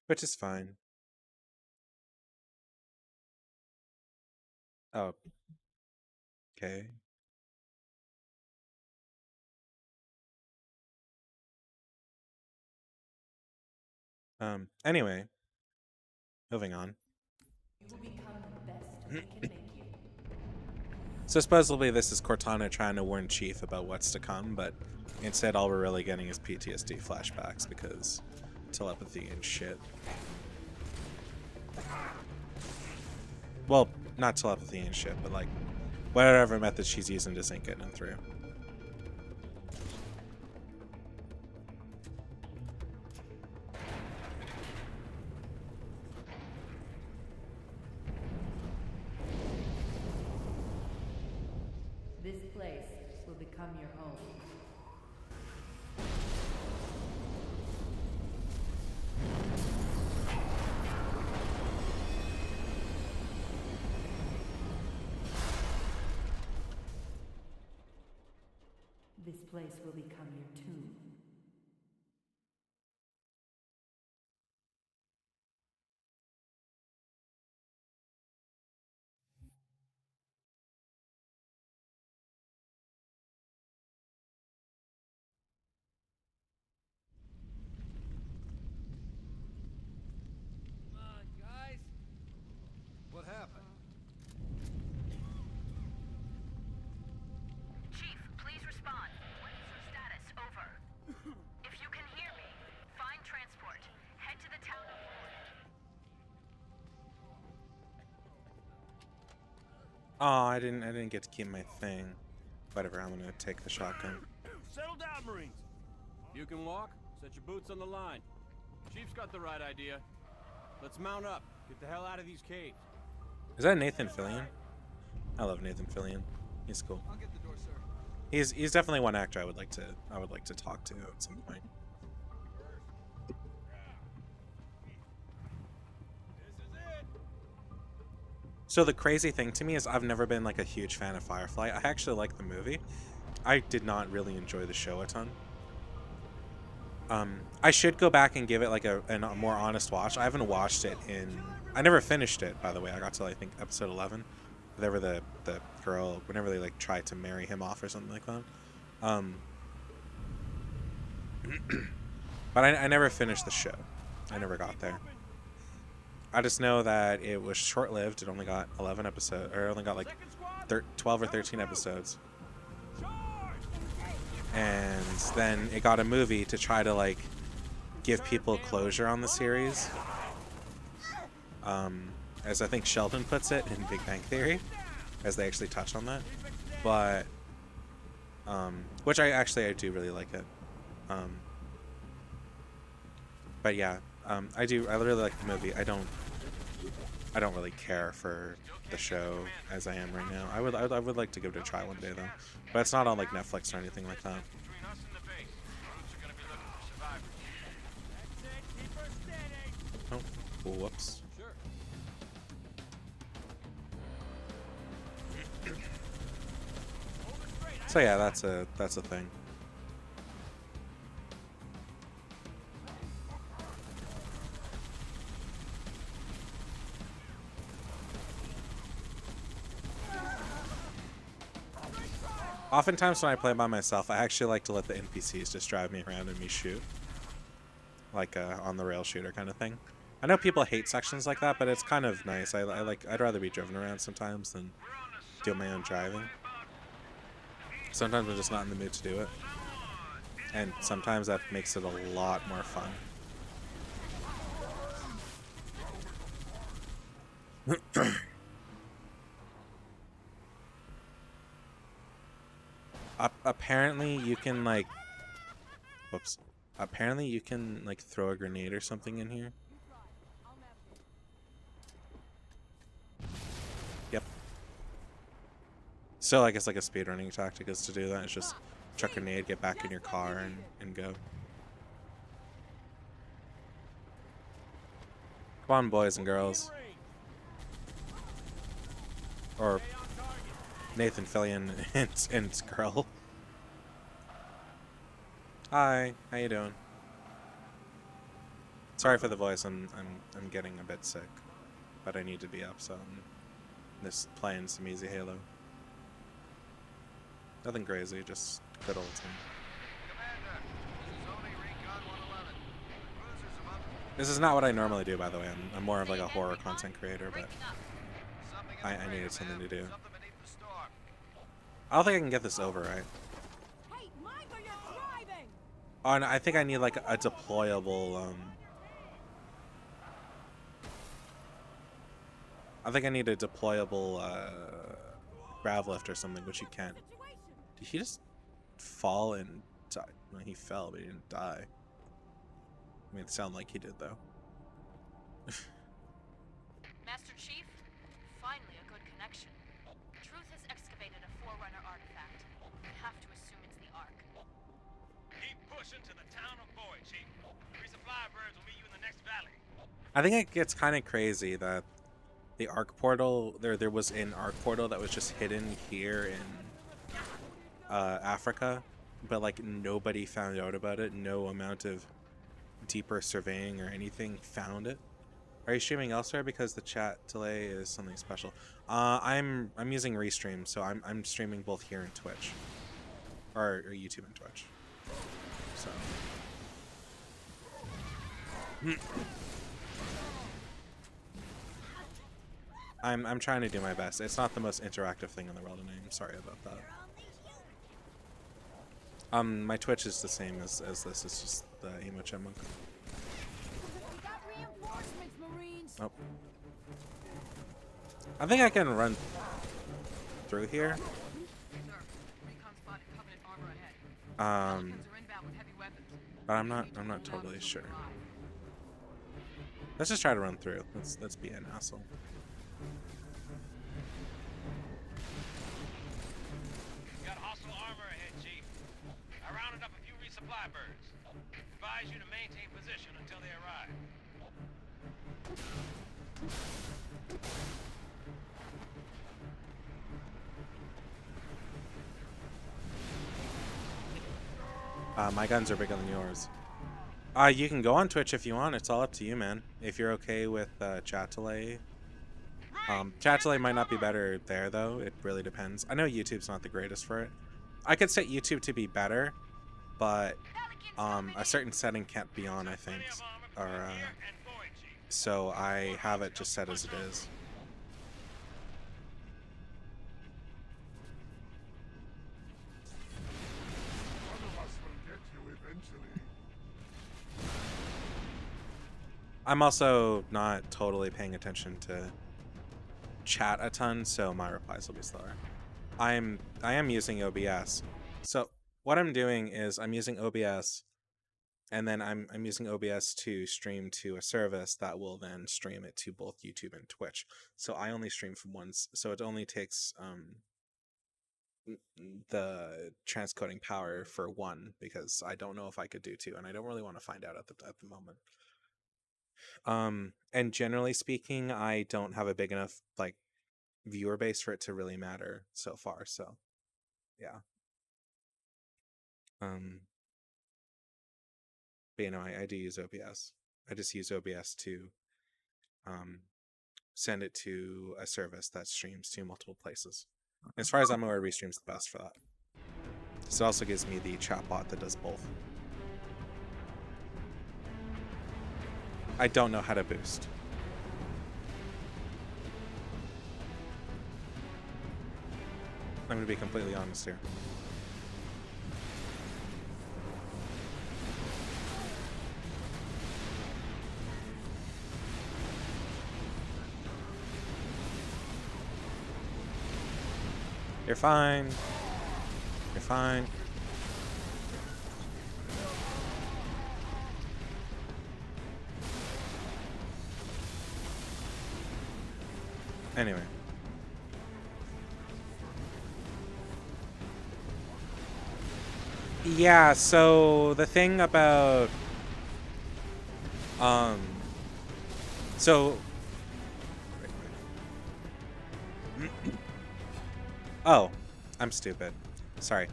Which is fine. Oh. Okay. Anyway. Moving on. You will become the best we can make you. So supposedly this is Cortana trying to warn Chief about what's to come, but instead all we're really getting is PTSD flashbacks because telepathy and shit. Well, not telepathy and shit, but like whatever method she's using just ain't getting him through. This place will become your home. This place will become your tomb. Oh, I didn't get to keep my thing. Whatever, I'm gonna take the shotgun. Settle down, Marines. You can walk. Set your boots on the line. Chief's got the right idea. Let's mount up. Get the hell out of these caves. Is that Nathan Fillion? I love Nathan Fillion. He's cool. I'll get the door, sir. He's definitely one actor I would like to talk to at some point. So the crazy thing to me is I've never been like a huge fan of Firefly. I actually like the movie. I did not really enjoy the show a ton. I should go back and give it like a more honest watch. I haven't watched it in... I never finished it, by the way. I got to, I think, episode 11. Whenever the girl... Whenever they, like, tried to marry him off or something like that. But I never finished the show. I never got there. I just know that it was short-lived. It only got 11 episodes... Or it only got, like, 12 or 13 episodes. And then it got a movie to try to like give people closure on the series, as I think Sheldon puts it in Big Bang Theory, as they actually touch on that. But which I do really like it. But yeah, I really like the movie. I don't really care for the show as I am right now. I would like to give it a try one day though, but it's not on like Netflix or anything like that. Oh, whoops. So yeah, that's a thing. Oftentimes when I play by myself, I actually like to let the NPCs just drive me around and me shoot. Like on the rail shooter kind of thing. I know people hate sections like that, but it's kind of nice. I'd rather be driven around sometimes than do my own driving. Sometimes I'm just not in the mood to do it. And sometimes that makes it a lot more fun. Apparently you can like... Whoops. Apparently you can like throw a grenade or something in here. Yep. So I guess like a speedrunning tactic is to do that. It's just chuck a grenade, get back in your car and go. Come on, boys and girls. Or Nathan Fillion and girl. Hi, how you doing? Sorry for the voice. I'm getting a bit sick, but I need to be up, so I'm just playing some easy Halo. Nothing crazy, just good old time. This is not what I normally do, by the way. I'm more of like a horror content creator, but I needed something to do. I don't think I can get this over, right? Oh, and I think I need like a deployable, I think I need a deployable, grav lift or something, which you can't. Did he just fall and die? No, he fell, but he didn't die. I mean, it sounded like he did, though. Master Chief, finally a good connection. Truth has excavated a Forerunner artifact. We have to assume it's the Ark. Keep pushing to the town of Boyd, Chief. Resupply birds will meet you in the next valley. I think it gets kind of crazy that the Ark portal, there was an Ark portal that was just hidden here in Africa, but like nobody found out about it. No amount of deeper surveying or anything found it. Are you streaming elsewhere? Because the chat delay is something special. I'm using Restream, so I'm streaming both here and Twitch, or YouTube and Twitch. So. I'm trying to do my best. It's not the most interactive thing in the world, and I'm sorry about that. My Twitch is the same as this. It's just the emo chipmunk. Oh. I think I can run. through here. Sir, recon spotted Covenant armor ahead. Pelicans are inbound with heavy weapons. But I'm not totally sure. Let's just try to run through. Let's be an asshole. Got hostile armor ahead, Chief. I rounded up a few resupply birds. Advise you to maintain position until they arrive. My guns are bigger than yours. You can go on Twitch if you want. It's all up to you, man. If you're okay with chat delay. Chat delay might not be better there, though. It really depends. I know YouTube's not the greatest for it. I could set YouTube to be better, but a certain setting can't be on, I think. Or, so I have it just set as it is. I'm also not totally paying attention to chat a ton, so my replies will be slower. I am using OBS. So what I'm doing is I'm using OBS, and then I'm using OBS to stream to a service that will then stream it to both YouTube and Twitch. So I only stream from once, so it only takes the transcoding power for one, because I don't know if I could do two, and I don't really want to find out at the moment. And generally speaking, I don't have a big enough like viewer base for it to really matter so far, so yeah. But you know, I do use OBS. I just use OBS to send it to a service that streams to multiple places. As far as I'm aware, Restream's the best for that. This also gives me the chatbot that does both. I don't know how to boost. I'm going to be completely honest here. You're fine. You're fine. Anyway. Yeah, so the thing about so oh, I'm stupid. Sorry.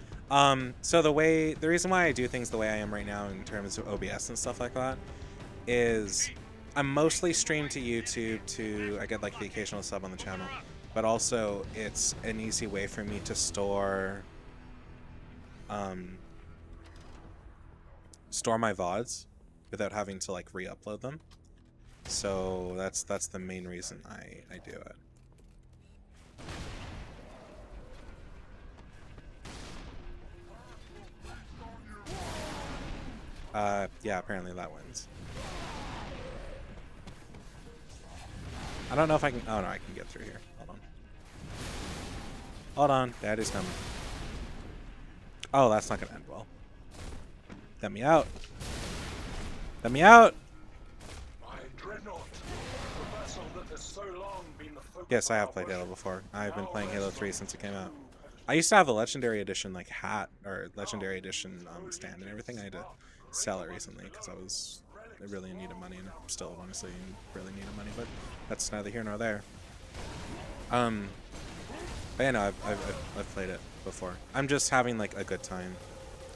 So the reason why I do things the way I am right now in terms of OBS and stuff like that is I'm mostly streamed to YouTube I get like the occasional sub on the channel, but also it's an easy way for me to store my VODs without having to like re-upload them. So that's the main reason I do it. Yeah, apparently that wins. I don't know if I can... Oh, no, I can get through here. Hold on. Hold on. Daddy's coming. Oh, that's not going to end well. Let me out. Let me out! My dreadnought, the vessel that has so long been the focus. Yes, I have played Halo before. I've been playing Halo 3 since it came out. I used to have a Legendary Edition like hat, or Legendary Edition stand and everything. I had to sell it recently because I was really in need of money, and I'm still honestly really in need of money, but that's neither here nor there. But yeah, no, I've played it before. I'm just having like a good time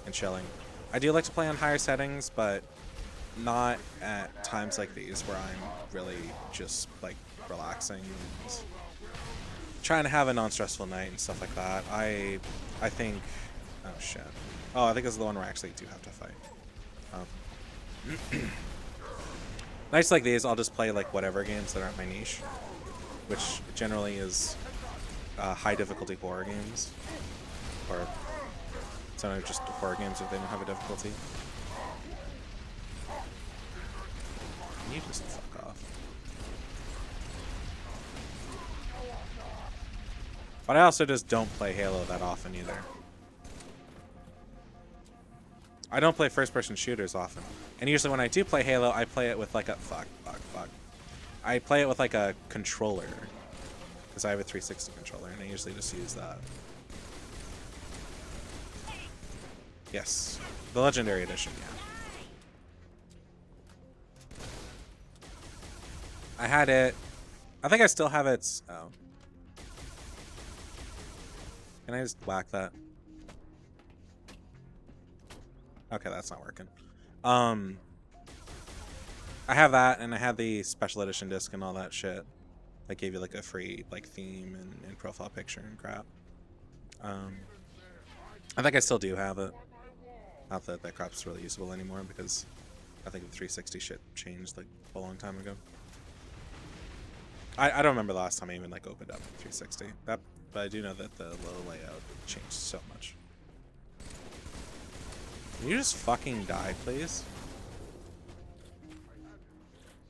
and chilling. I do like to play on higher settings, but not at times like these where I'm really just like relaxing and trying to have a non-stressful night and stuff like that. I think... Oh, shit. Oh, I think this is the one where I actually do have to fight. Nights like these, I'll just play like whatever games that aren't my niche, which generally is high difficulty horror games, or sometimes just horror games if they don't have a difficulty. Can you just fuck off? But I also just don't play Halo that often either. I don't play first-person shooters often. And usually when I do play Halo, I play it with like a... Fuck. I play it with like a controller. Because I have a 360 controller, and I usually just use that. Yes. The Legendary Edition, yeah. I had it... I think I still have it... Oh. Can I just whack that? Okay, that's not working. I have that, and I have the special edition disc and all that shit. That gave you like a free like theme and profile picture and crap. I think I still do have it. Not that that crap's really usable anymore because I think the 360 shit changed like a long time ago. I don't remember the last time I even like opened up 360. But I do know that the little layout changed so much. Can you just fucking die, please?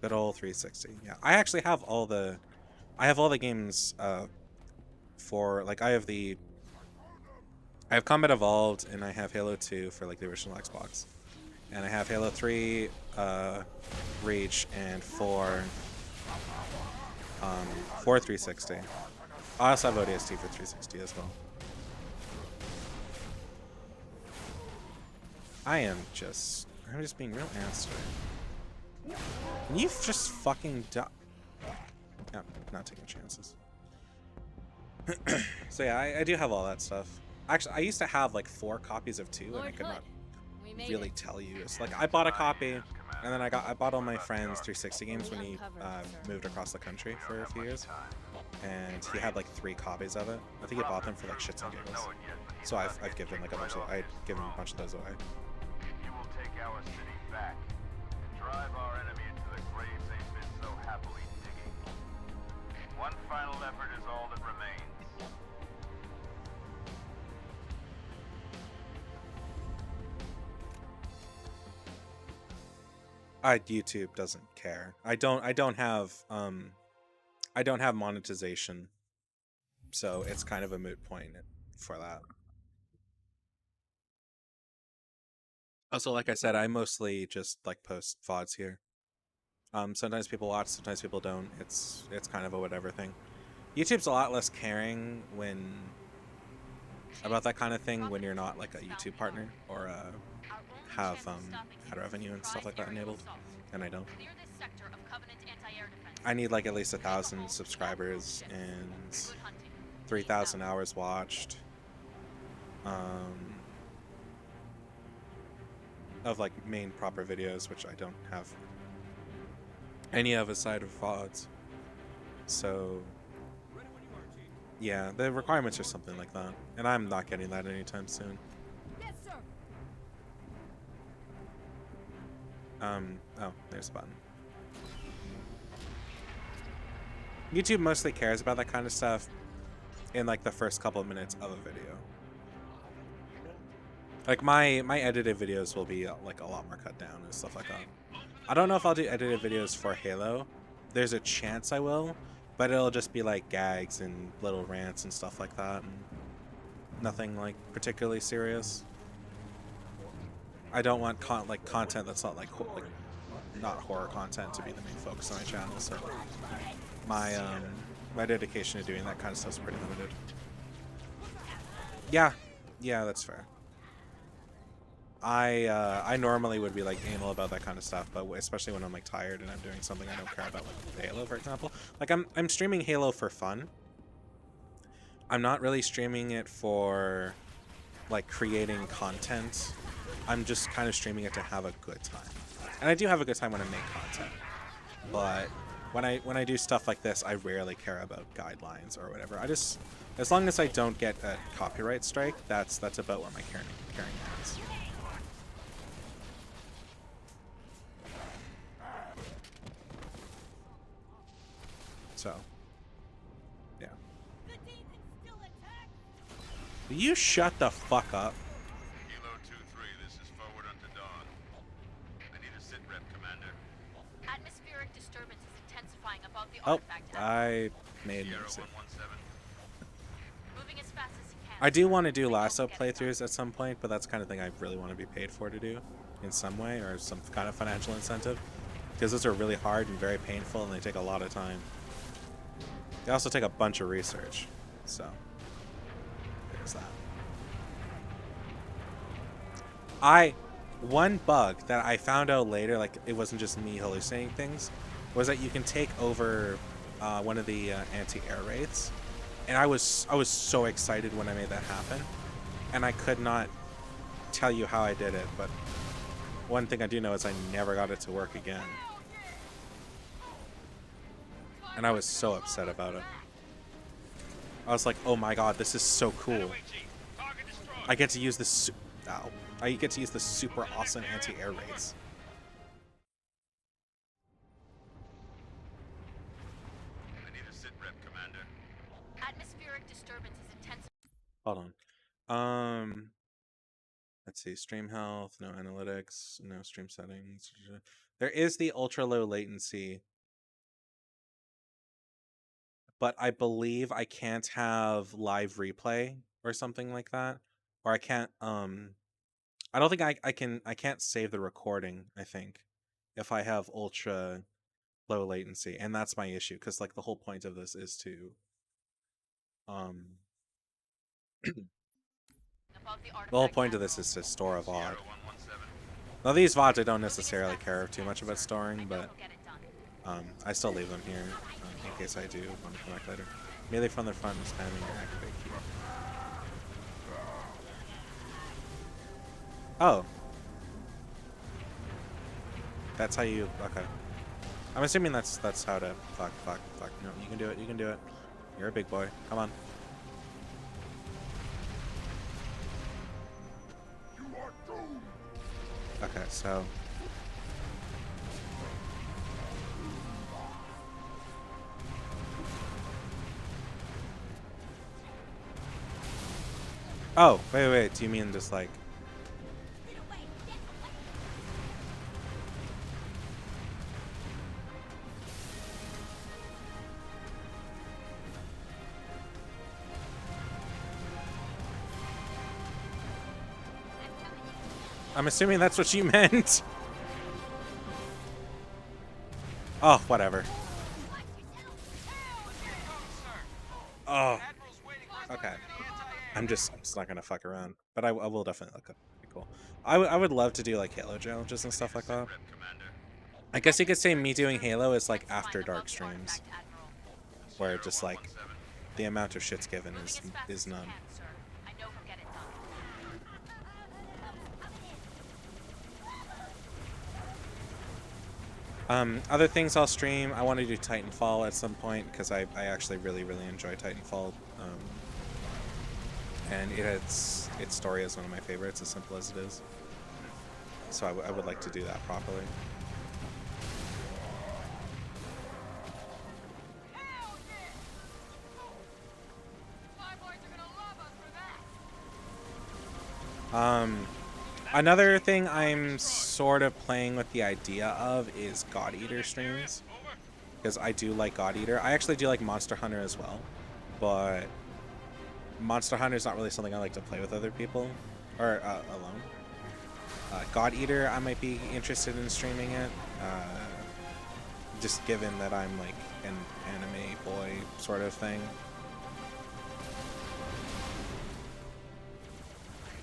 Good old 360. Yeah, I actually have all the... I have all the games for... Like, I have Combat Evolved, and I have Halo 2 for, like, the original Xbox. And I have Halo 3, Reach, and 4 360. I also have ODST for 360 as well. I'm just being real ass today. Can you just fucking die? No, not taking chances. So yeah, I do have all that stuff. Actually, I used to have like 4 copies of 2, and I could not really tell you. It's like I bought a copy, and then I bought all my friends 360 games when he moved across the country for a few years, and he had like 3 copies of it. I think he bought them for like shits and giggles. So I've given like a bunch of those away. You will take our city back and drive our enemy into the graves they've been so happily digging. One final effort is all that remains. YouTube doesn't care. I don't have monetization, so it's kind of a moot point for that. Also, like I said, I mostly just like post VODs here. Sometimes people watch, sometimes people don't. It's kind of a whatever thing. YouTube's a lot less caring about that kind of thing when you're not like a YouTube partner or have ad revenue and stuff like that enabled, and I don't. I need like at least 1,000 subscribers and 3,000 hours watched of like main proper videos, which I don't have any of aside of VODs. So yeah, the requirements are something like that, and I'm not getting that anytime soon. Yes, sir. Oh, there's a button. YouTube mostly cares about that kind of stuff in like the first couple of minutes of a video. Like my edited videos will be like a lot more cut down and stuff like that. I don't know if I'll do edited videos for Halo. There's a chance I will, but it'll just be like gags and little rants and stuff like that, and nothing like particularly serious. I don't want content that's not like not horror content to be the main focus on my channel. So my dedication to doing that kind of stuff is pretty limited. Yeah, that's fair. I normally would be like anal about that kind of stuff, but especially when I'm like tired and I'm doing something I don't care about, like Halo, for example. Like I'm streaming Halo for fun. I'm not really streaming it for like creating content. I'm just kind of streaming it to have a good time. And I do have a good time when I make content. But when I do stuff like this, I rarely care about guidelines or whatever. As long as I don't get a copyright strike, that's about where my caring ends. So, yeah. Will you shut the fuck up? Kilo 2-3, this is forward unto dawn. I need a sit rep, Commander. Atmospheric disturbance is intensifying above the Oh, artifact. I made a mistake. I do want to do lasso playthroughs at some point, but that's the kind of thing I really want to be paid for to do in some way, or some kind of financial incentive. Because those are really hard and very painful, and they take a lot of time. They also take a bunch of research, so there's that. One bug that I found out later, like it wasn't just me hallucinating things, was that you can take over one of the anti-air raids, and I was so excited when I made that happen, and I could not tell you how I did it, but one thing I do know is I never got it to work again. And I was so upset about it. I was like, oh my god, this is so cool. I get to use this I get to use the super awesome anti-air raids. I need a sit rep, Commander. Atmospheric disturbance is intense. Hold on. Let's see, stream health, no analytics, no stream settings. There is the ultra low latency, but I believe I can't have live replay or something like that, or I can't. I don't think I can't save the recording. I think if I have ultra low latency, and that's my issue, because like the whole point of this is to the whole point of this is to store a VOD. Now these VODs I don't necessarily care too much about storing, but I still leave them here in case I do want to come back later. Melee from the front and spamming your activate key. Oh. That's how you... Okay. I'm assuming that's how to... Fuck. No, you can do it. You can do it. You're a big boy. Come on. Okay, so... Oh, wait. Do you mean just like... I'm assuming that's what you meant. Oh, whatever. Oh. Okay. I'm just not gonna fuck around, but I will definitely look up. Pretty cool. I would love to do like Halo challenges and stuff like that. I guess you could say me doing Halo is like after dark streams, where just like the amount of shit's given is none. Other things I'll stream, I want to do Titanfall at some point, because I actually really enjoy Titanfall. And its story is one of my favorites, as simple as it is. So I would like to do that properly. Another thing I'm sort of playing with the idea of is God Eater streams, because I do like God Eater. I actually do like Monster Hunter as well, but Monster Hunter is not really something I like to play with other people or alone. God Eater, I might be interested in streaming it, just given that I'm like an anime boy sort of thing.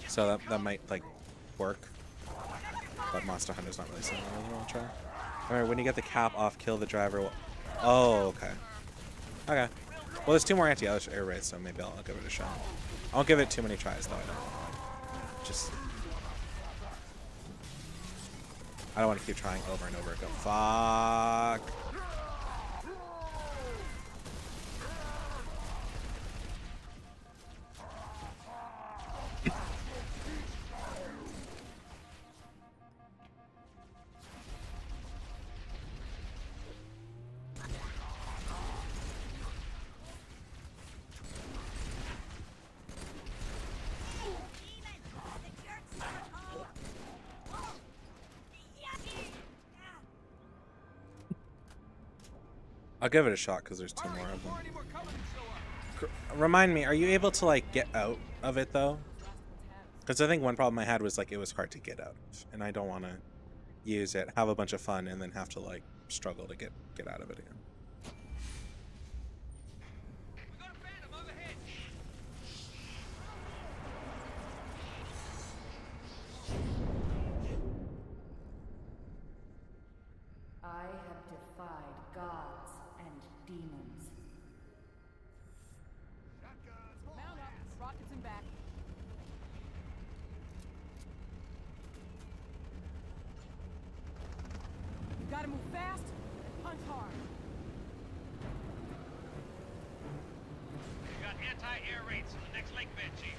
So that might like work, but Monster Hunter's not really something I really want to try. Alright, when you get the cap off, kill the driver. Oh, okay. Okay. Well, there's 2 more anti-air raids, so maybe I'll give it a shot. I won't give it too many tries, though. I don't want to keep trying over and over again. Fuck. I'll give it a shot because there's 2 more of them. Remind me, are you able to like get out of it though? Because I think one problem I had was like it was hard to get out of, and I don't want to use it, have a bunch of fun, and then have to like struggle to get out of it again. I have defied gods and demons. Mount up, rockets in back. You gotta move fast and punch hard. We got anti-air raids on the next lake bed, Chief.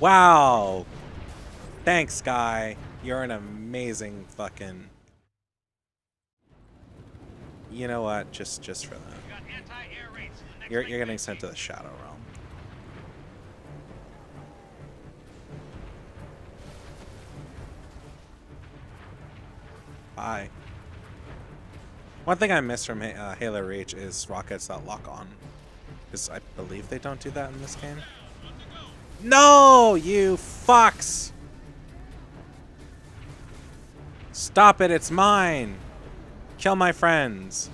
Wow. Thanks, guy. You're an amazing fucking... You know what? Just for that. We got anti-air raids on the next You're lake getting bed, sent to Chief. the Shadow Realm. Bye. One thing I miss from Halo Reach is rockets that lock on. Because I believe they don't do that in this game. No, you fucks! Stop it, it's mine! Kill my friends.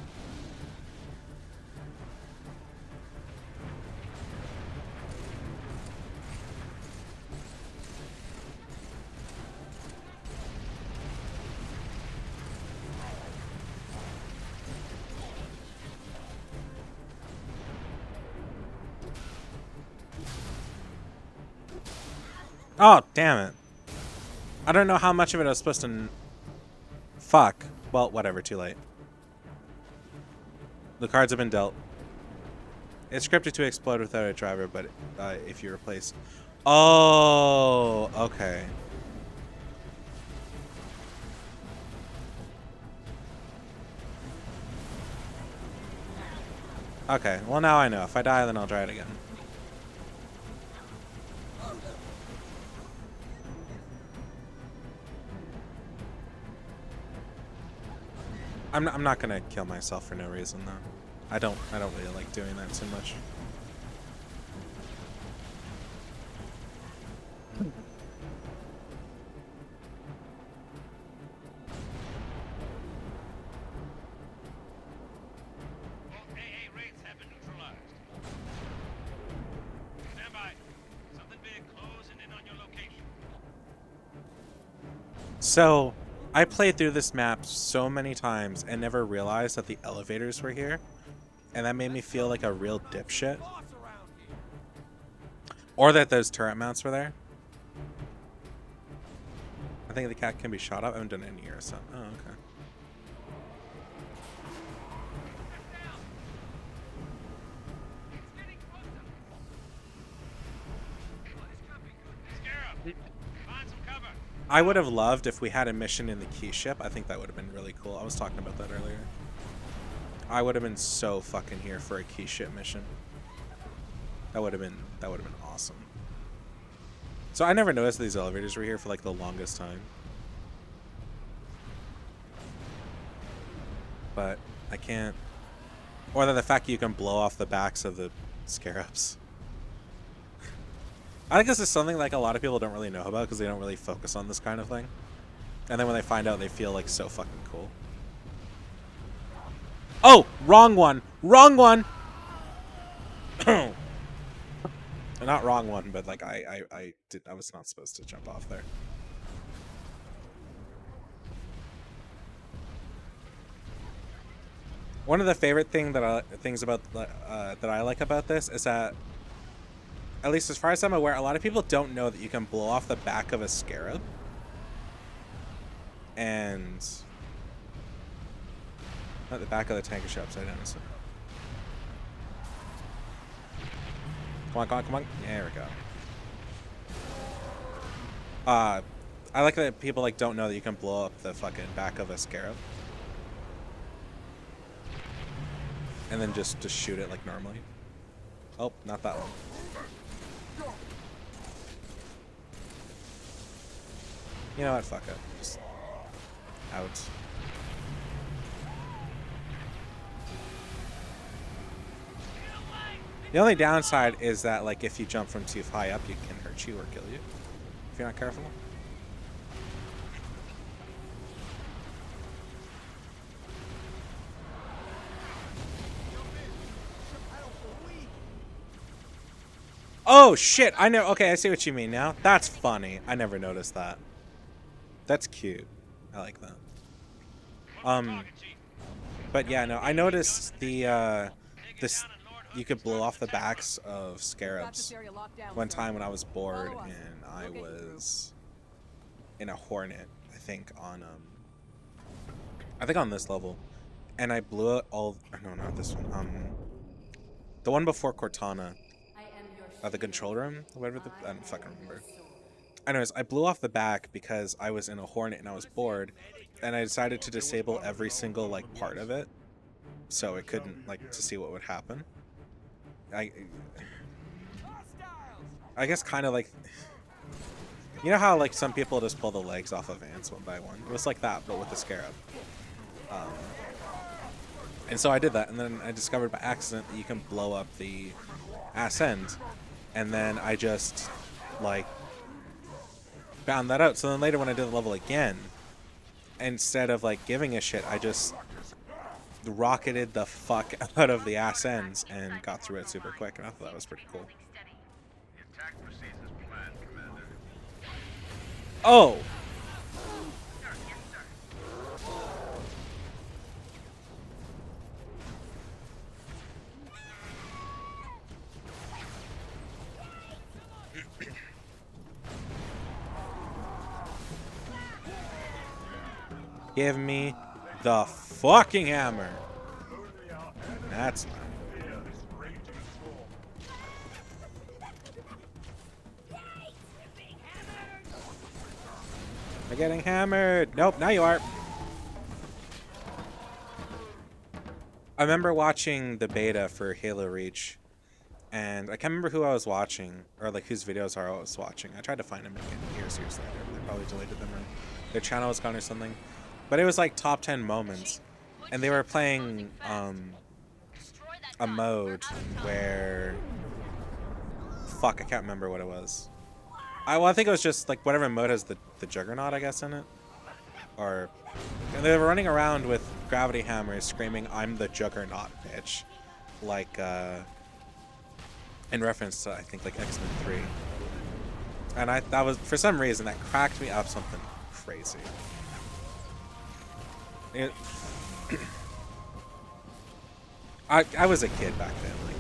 Oh, damn it. I don't know how much of it I was supposed to... Fuck. Well, whatever, too late. The cards have been dealt. It's scripted to explode without a driver, but if you replace... Oh, okay. Okay, well now I know. If I die, then I'll try it again. I'm not gonna kill myself for no reason though. I don't really like doing that too much. All AA raids have been neutralized. Stand by. Something big closing in on your location. So, I played through this map so many times and never realized that the elevators were here. And that made me feel like a real dipshit. Or that those turret mounts were there. I think the cat can be shot up. I haven't done it in a year or so. Oh, okay. I would have loved if we had a mission in the key ship. I think that would have been really cool. I was talking about that earlier. I would have been so fucking here for a key ship mission. That would have been awesome. So I never noticed these elevators were here for like the longest time. But I can't. Or the fact that you can blow off the backs of the scarabs. I think this is something like a lot of people don't really know about because they don't really focus on this kind of thing. And then when they find out, they feel like so fucking cool. Oh, wrong one. Wrong one. Not wrong one, but like I was not supposed to jump off there. One of the favorite things that I like about this is that, at least as far as I'm aware, a lot of people don't know that you can blow off the back of a scarab. And not the back of the tanker ship upside down. So. Come on, come on, come on. There we go. I like that people like don't know that you can blow up the fucking back of a scarab. And then just shoot it like normally. Oh, not that one. You know what? Fuck it. Just out. The only downside is that, like, if you jump from too high up, you can hurt you or kill you if you're not careful. Oh shit! I know. Okay, I see what you mean now. That's funny. I never noticed that. That's cute. I like that. But yeah, no, I noticed the this. You could blow off the backs of scarabs one time when I was bored and I was in a Hornet, I think on this level, and I blew it all. No, not this one. The one before Cortana, the control room, whatever. I don't fucking remember. Anyways, I blew off the back because I was in a Hornet and I was bored, and I decided to disable every single like part of it, so it couldn't like to see what would happen. I guess kind of like, you know how like some people just pull the legs off of ants one by one? It was like that, but with the scarab. And so I did that, and then I discovered by accident that you can blow up the ass end, and then I just like found that out. So then later when I did the level again, instead of like giving a shit, I just rocketed the fuck out of the ass ends and got through it super quick, and I thought that was pretty cool. Oh! Give me the fucking hammer. That's not. I'm getting hammered. Nope, now you are. I remember watching the beta for Halo Reach, and I can't remember who I was watching, or like whose videos I was watching. I tried to find them again years later. They probably deleted them, or their channel was gone or something. But it was like top 10 moments, and they were playing a mode where, fuck, I can't remember what it was. Well, I think it was just like whatever mode has the Juggernaut, I guess, in it. Or, and they were running around with gravity hammers screaming, "I'm the Juggernaut, bitch." Like, in reference to, I think, like X-Men 3. And that was, for some reason, that cracked me up something crazy. I was a kid back then. Like,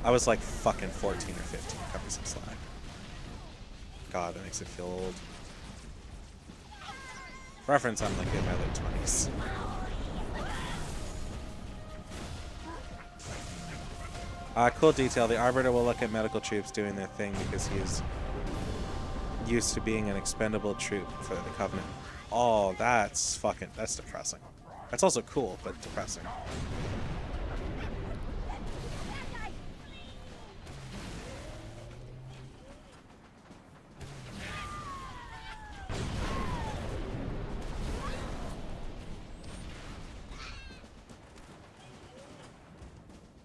I was like fucking 14 or 15. Cut me some slack. God, that makes it feel old. Reference, I'm like in my late 20s. Cool detail. The Arbiter will look at medical troops doing their thing because he is used to being an expendable troop for the Covenant. Oh, that's depressing. That's also cool, but depressing.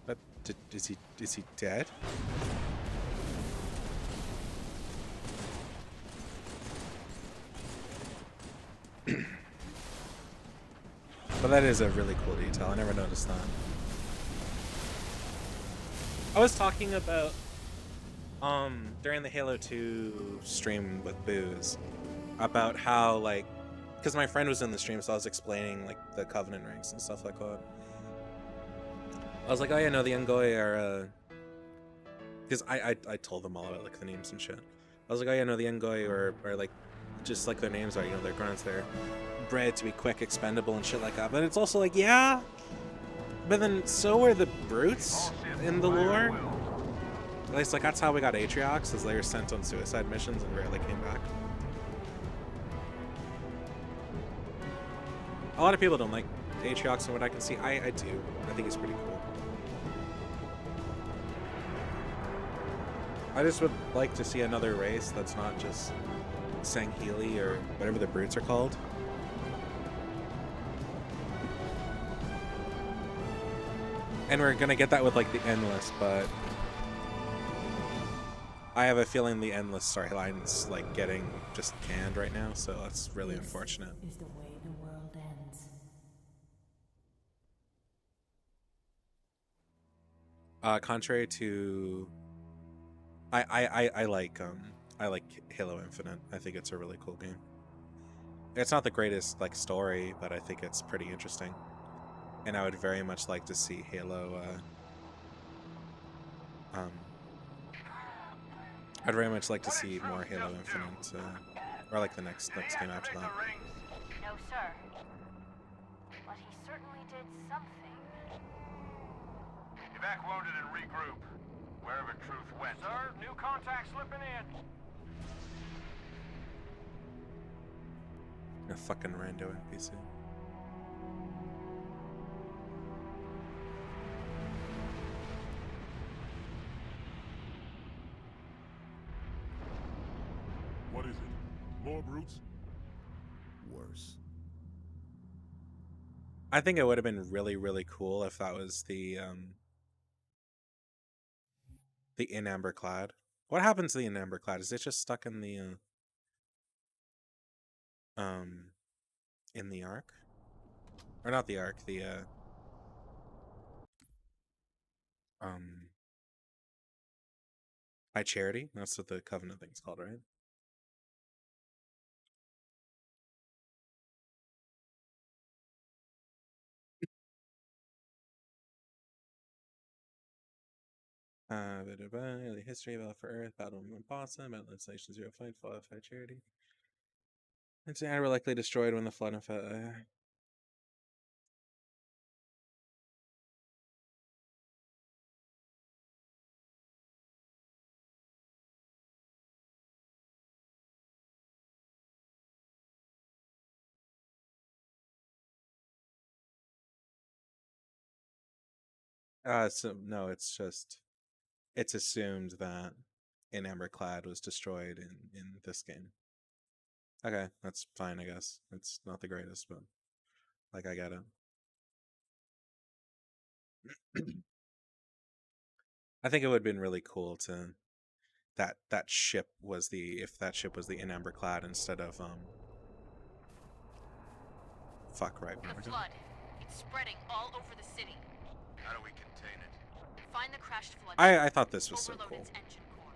But is he dead? But that is a really cool detail. I never noticed that. I was talking about during the Halo 2 stream with Booze about how, like, because my friend was in the stream, so I was explaining like the Covenant ranks and stuff like that. I was like, oh yeah, no, the Ungoi are because I told them all about like the names and shit. I was like, oh yeah, no, the Ungoi are like just like their names are, you know, they're grunts, they're bred to be quick, expendable, and shit like that. But it's also like, yeah, but then so are the brutes in the lore. At least, like, that's how we got Atriox, as they were sent on suicide missions and rarely came back. A lot of people don't like Atriox, and what I can see, I do. I think he's pretty cool. I just would like to see another race that's not just Sangheili or whatever the brutes are called. And we're gonna get that with like the Endless, but I have a feeling the endless storyline's like getting just canned right now, so that's really unfortunate. Is the way the world ends. Contrary to, I like Halo Infinite. I think it's a really cool game. It's not the greatest like story, but I think it's pretty interesting, and I would very much like to see Halo. I'd very much like to see more Halo Infinite, or like the next game after that. No, sir. But he certainly did something. Evac wounded and regroup. Wherever Truth went. Sir, new contact slipping in. A fucking rando NPC. What is it? More brutes? Worse. I think it would have been really, really cool if that was the in Amberclad. What happens to the in Amberclad? Is it just stuck in the Ark? Or not the Ark, the High Charity? That's what the Covenant thing's called, right? Early history, Battle for Earth, Battle of Mombasa, Battle of Station Zero Fight, Fall of High Charity. It's were likely destroyed when the flood of so no, it's just it's assumed that in Amberclad was destroyed in this game. Okay, that's fine, I guess. It's not the greatest, but like I get it. I think it would have been really cool to that ship was the in Amberclad instead of fuck right. The flood. It's spreading all over the city. How do we contain it? Find the crashed flood. I thought this was so overload cool. its engine core.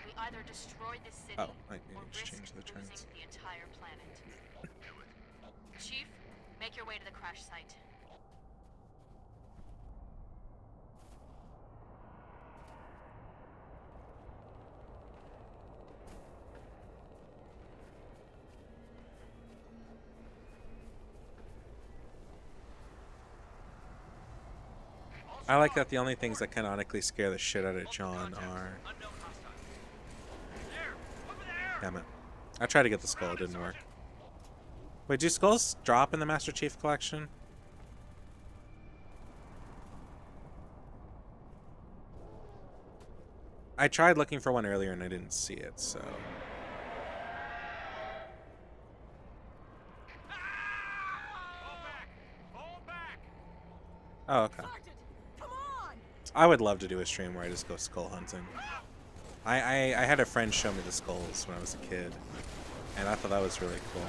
We either destroy the city Oh, I need or to risk change the turns. losing the entire planet. Do it. Chief, make your way to the crash site. I like that the only things that canonically scare the shit out of John are. Damn it. I tried to get the skull, it didn't work. Wait, do skulls drop in the Master Chief Collection? I tried looking for one earlier and I didn't see it, so. Oh, okay. I would love to do a stream where I just go skull hunting. I had a friend show me the skulls when I was a kid, and I thought that was really cool.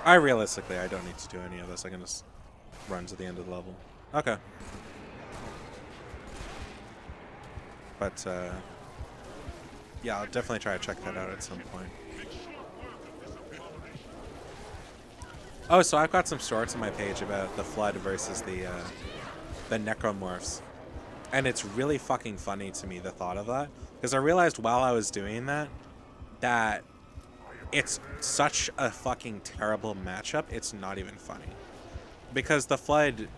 I don't need to do any of this. I can just run to the end of the level. Okay. But, yeah, I'll definitely try to check that out at some point. Oh, so I've got some shorts on my page about the Flood versus the Necromorphs. And it's really fucking funny to me, the thought of that. Because I realized while I was doing that it's such a fucking terrible matchup, it's not even funny. Because the Flood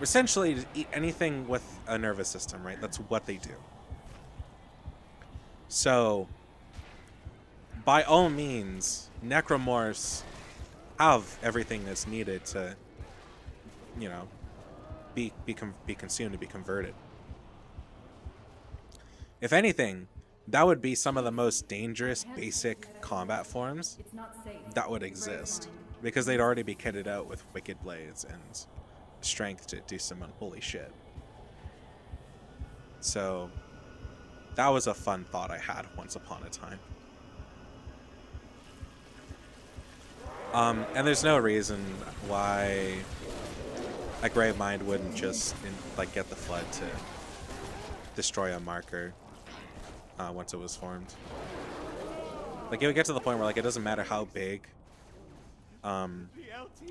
essentially eat anything with a nervous system, right? That's what they do. So, by all means, Necromorphs have everything that's needed to, you know, be consumed, to be converted. If anything, that would be some of the most dangerous basic combat forms It's not safe. that would exist, because they'd already be kitted out with wicked blades and strength to do some unholy shit. So that was a fun thought I had once upon a time. And there's no reason why a Gravemind wouldn't just like get the Flood to destroy a marker once it was formed. Like it would get to the point where like it doesn't matter how big a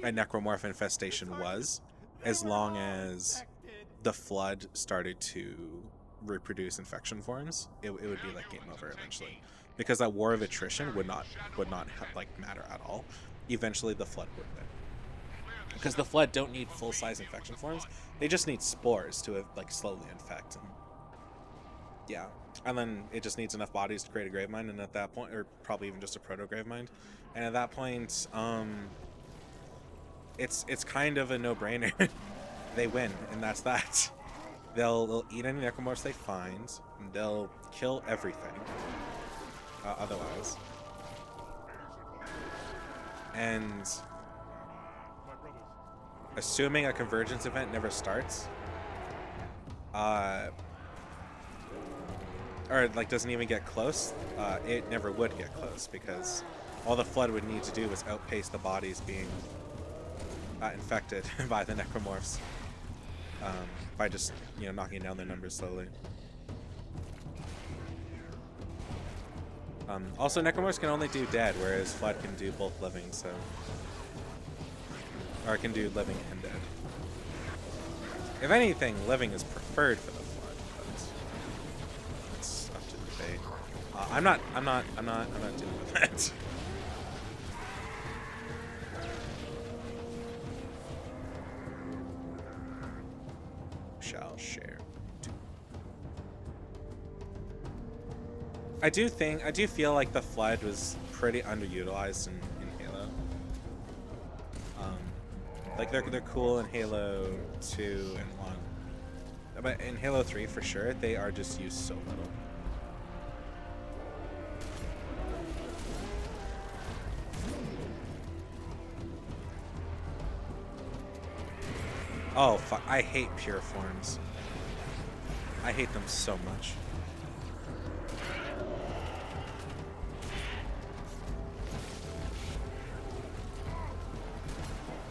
necromorph infestation was, as long as the Flood started to reproduce infection forms, it would be like game over eventually, because that war of attrition would not like matter at all. Eventually the Flood would win, because the Flood don't need full-size infection forms, they just need spores to like slowly infect them. Yeah, and then it just needs enough bodies to create a Gravemind, and at that point, or probably even just a proto Gravemind, and at that point it's kind of a no-brainer. They win, and that's that. They'll eat any necromorphs they find, and they'll kill everything otherwise. And assuming a convergence event never starts, or like doesn't even get close, it never would get close, because all the Flood would need to do was outpace the bodies being infected by the necromorphs, by just, you know, knocking down their numbers slowly. Also, necromorphs can only do dead, whereas Flood can do both living, so, or it can do living and dead. If anything, living is preferred for the Flood, but it's up to debate. I'm not dealing with that. Shall share. I do feel like the Flood was pretty underutilized in Halo. Like they're cool in Halo 2 and 1, but in Halo 3 for sure they are just used so little. Oh fuck! I hate pure forms. I hate them so much.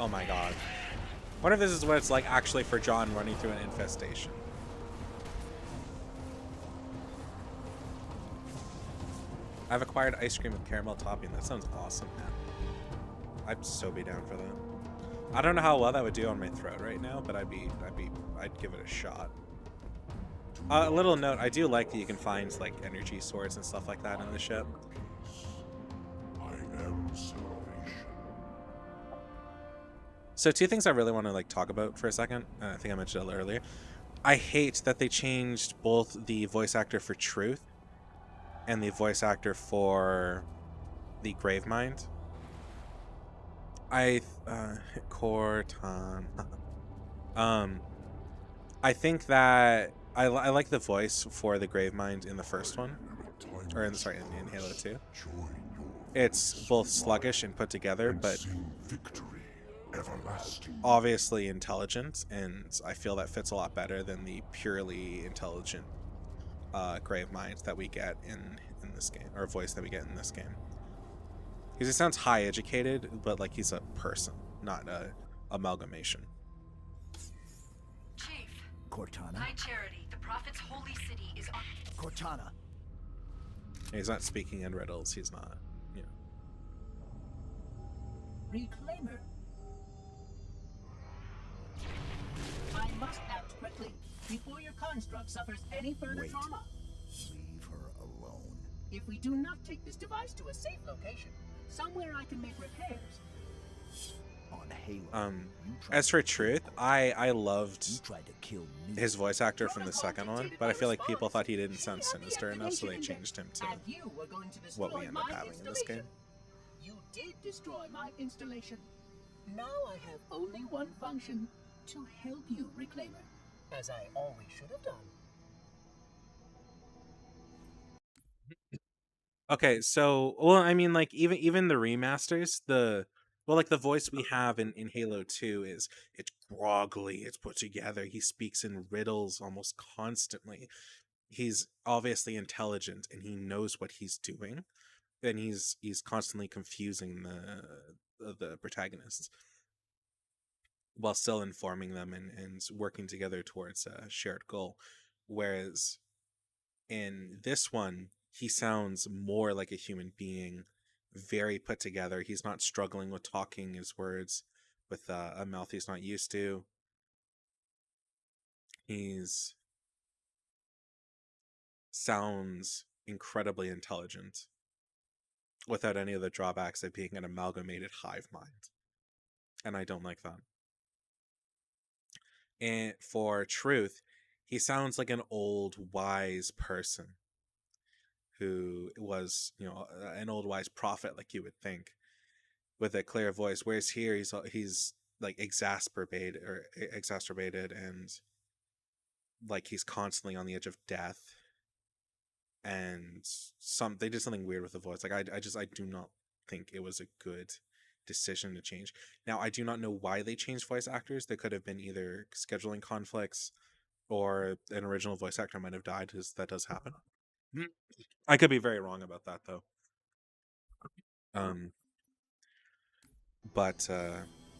Oh my god. What if this is what it's like actually for John running through an infestation? I've acquired ice cream with caramel topping. That sounds awesome, man. I'd so be down for that. I don't know how well that would do on my throat right now, but I'd give it a shot. A little note, I do like that you can find like energy swords and stuff like that in the ship. I am salvation. So two things I really want to like talk about for a second. I think I mentioned it earlier. I hate that they changed both the voice actor for Truth and the voice actor for the Gravemind. Cortana. I think that I like the voice for the Gravemind in the first one, or in Halo 2. It's both sluggish and put together, but obviously intelligent, and I feel that fits a lot better than the purely intelligent Gravemind that we get in this game, or voice that we get in this game. Because he sounds high educated, but like he's a person, not a amalgamation. Chief. Cortana. High Charity, the Prophet's holy city is on. Cortana. He's not speaking in riddles. He's not, you know. Reclaimer. I must act quickly before your construct suffers any further trauma. Leave her alone. If we do not take this device to a safe location, somewhere I can make repairs. On Halo. As for Truth, I loved his voice actor from the second one, but I feel like people thought he didn't sound sinister enough, so they changed him to what we end up having in this game. You did destroy my installation. Now I have only one function: to help you, Reclaimer, as I always should have done. Okay, so well, I mean, like even the remasters, like the voice we have in Halo 2 is it's groggly, it's put together. He speaks in riddles almost constantly. He's obviously intelligent and he knows what he's doing, and he's constantly confusing the protagonists while still informing them and working together towards a shared goal. Whereas in this one, he sounds more like a human being, very put together. He's not struggling with talking his words with a mouth he's not used to. He's sounds incredibly intelligent without any of the drawbacks of being an amalgamated hive mind. And I don't like that. And for Truth, he sounds like an old, wise person who was, an old, wise prophet, like you would think, with a clear voice. Whereas here, he's like exacerbated and like he's constantly on the edge of death. And they did something weird with the voice. Like I do not think it was a good decision to change. Now, I do not know why they changed voice actors. There could have been either scheduling conflicts or an original voice actor might have died, because that does happen. I could be very wrong about that, though. But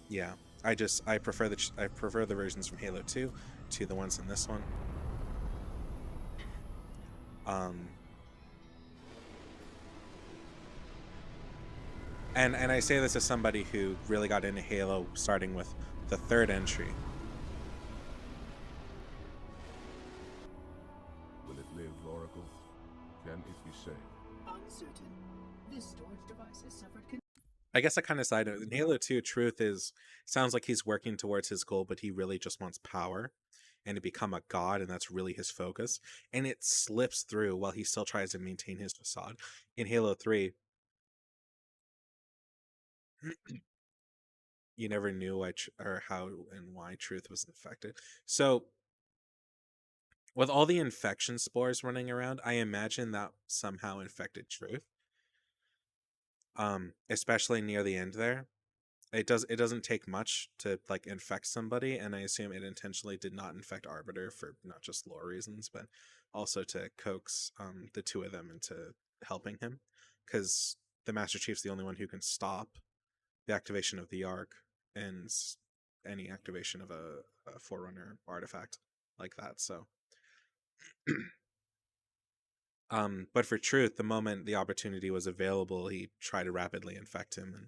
yeah, I prefer the versions from Halo 2 to the ones in this one. And I say this as somebody who really got into Halo starting with the third entry. Will it live, Oracle? Can it be saved? Uncertain. This storage device has suffered. I guess a kind of side note, in Halo 2, Truth sounds like he's working towards his goal, but he really just wants power and to become a god, and that's really his focus. And it slips through while he still tries to maintain his facade. In Halo 3, you never knew how and why Truth was infected. So, with all the infection spores running around, I imagine that somehow infected Truth. Especially near the end there. It doesn't take much to like infect somebody, and I assume it intentionally did not infect Arbiter for not just lore reasons, but also to coax the two of them into helping him, because the Master Chief's the only one who can stop the activation of the Ark and any activation of a Forerunner artifact like that. So but for Truth, the moment the opportunity was available, he tried to rapidly infect him and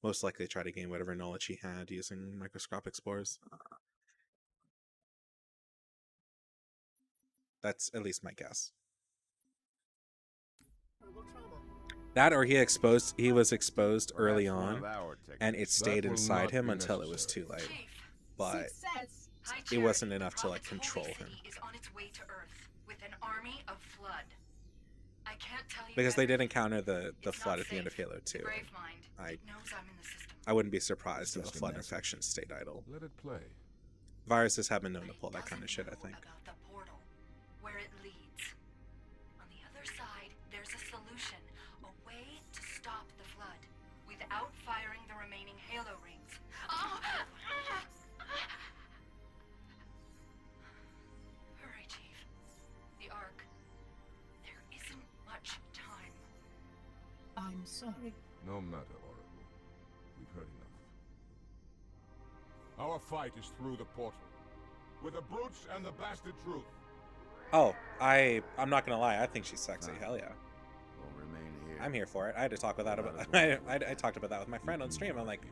most likely try to gain whatever knowledge he had using microscopic spores. That's at least my guess. That, or he was exposed early on, and it stayed inside him until it was too late. But it wasn't enough to like control him. Is on its way to Earth with an army of Flood. I can't tell you because they did encounter the Flood at the end of Halo 2. I wouldn't be surprised if the Flood infection stayed idle. Let it play. Viruses have been known to pull that kind of shit, I think. About the portal, where it leads. On the other side, there's a solution, a way to stop the Flood, without firing the remaining Halo rings. Oh! Hurry, Chief. The Ark. There isn't much time. I'm sorry. No matter, Oracle. We've heard enough. Our fight is through the portal, with the brutes and the bastard Truth. Oh, I'm not gonna lie. I think she's sexy. Hell yeah. We'll remain here. I'm here for it. I had to talk about that. I talked about that with my friend on stream. I'm like,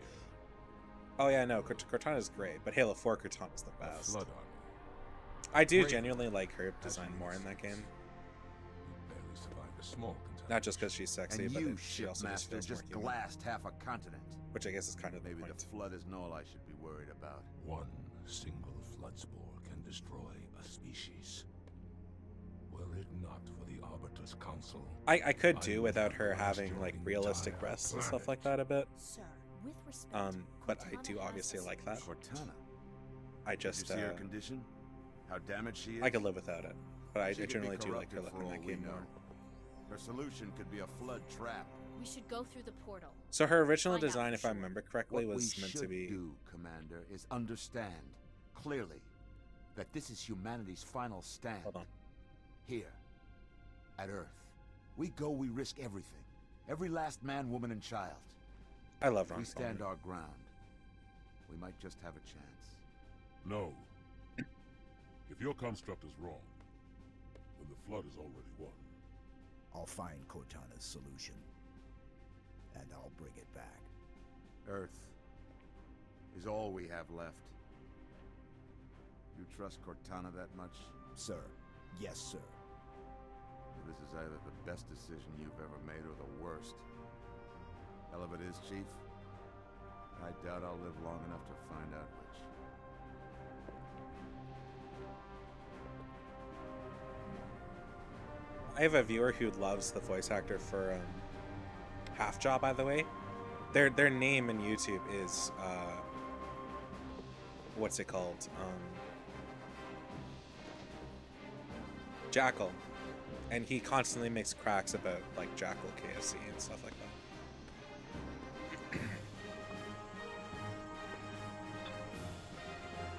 oh yeah, no, Cortana's great, but Halo 4 Cortana's the best. I do genuinely like her design more in that game. Barely survived a small contamination. Not just because she's sexy, and but you, she also just feels more human. glassed half a continent. Which I guess is kind of maybe the point. The Flood isn't all I should be worried about. One single flood spore can destroy a species. Were it not for the Arbiter's Council, I could do without her having like realistic breasts and stuff like that a bit. Sir, with respect, but I do obviously like that. Cortana. I just Did you see her condition? How damaged she is? I could live without it, but I generally do like her looking in that game more. Her solution could be a flood trap. We should go through the portal. So her original Find out design, for if I sure. remember correctly, What was we meant to should be. do, Commander, is understand clearly that this is humanity's final stand. Hold on. Here, at Earth, we go, we risk everything. Every last man, woman, and child. I love If Ron we stand Perlman. our ground, we might just have a chance. No. If your construct is wrong, then the flood is already won. I'll find Cortana's solution, and I'll bring it back. Earth is all we have left. You trust Cortana that much? Sir. Yes, sir. This is either the best decision you've ever made or the worst. Hell of it is, Chief. I doubt I'll live long enough to find out which. I have a viewer who loves the voice actor for Half-Jaw, by the way. Their name in YouTube is what's it called? Jackal. And he constantly makes cracks about like Jackal KFC and stuff like that.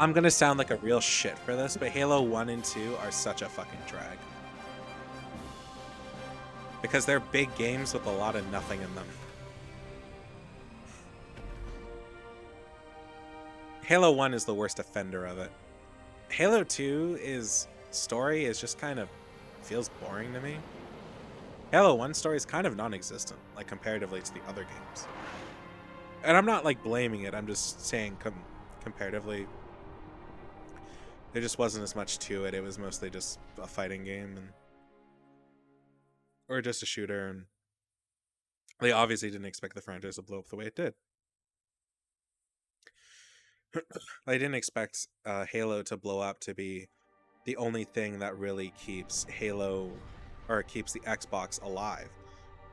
I'm gonna sound like a real shit for this, but Halo 1 and 2 are such a fucking drag. Because they're big games with a lot of nothing in them. Halo 1 is the worst offender of it. Halo 2 story is just kind of feels boring to me. Halo 1 story is kind of non-existent, like comparatively to the other games. And I'm not like blaming it, I'm just saying comparatively there just wasn't as much to it. It was mostly just a fighting game or just a shooter, and they obviously didn't expect the franchise to blow up the way it did. They didn't expect Halo to blow up to be the only thing that really keeps Halo, or keeps the Xbox alive.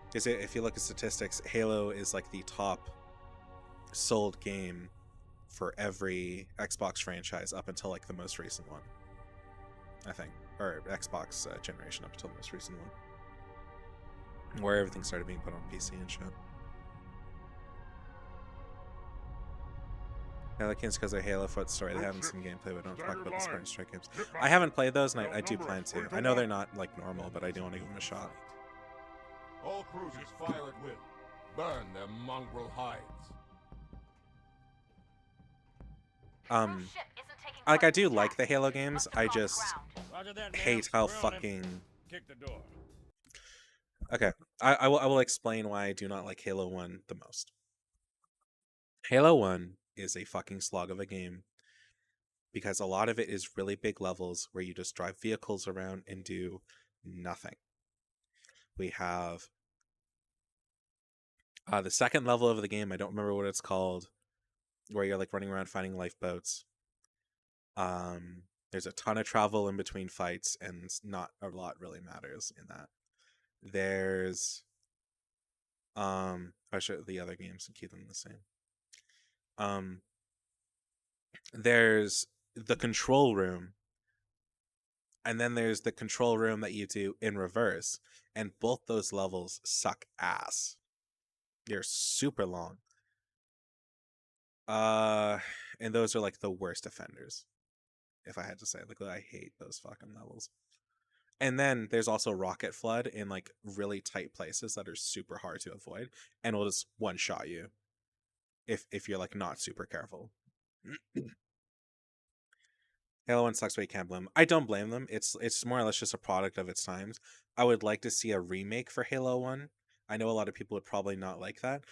Because if you look at statistics, Halo is like the top sold game for every Xbox franchise up until like the most recent one, I think, or Xbox generation up until the most recent one, where everything started being put on PC and shit. Yeah, that can't because they're Halo Foot story. They haven't seen gameplay, but don't talk about the Spartan Strike games. I haven't played those, and I do plan to. I know they're not like normal, but I do want to give them a shot. All cruisers fire at will. Burn their mongrel hides. Like I do like the Halo games. I just hate how fucking. Kick the door. Okay, I will explain why I do not like Halo 1 the most. Halo 1 is a fucking slog of a game because a lot of it is really big levels where you just drive vehicles around and do nothing. We have the second level of the game, I don't remember what it's called, where you're like running around finding lifeboats. There's a ton of travel in between fights, and not a lot really matters in that. There's I should the other games and keep them the same. There's the control room, and then there's the control room that you do in reverse, and both those levels suck ass. They're super long. And those are like the worst offenders, if I had to say. Like, I hate those fucking levels. And then there's also Rocket Flood in like really tight places that are super hard to avoid, and will just one-shot you if you're like not super careful. Halo 1 sucks, but you can't blame them. I don't blame them. It's more or less just a product of its times. I would like to see a remake for Halo 1. I know a lot of people would probably not like that,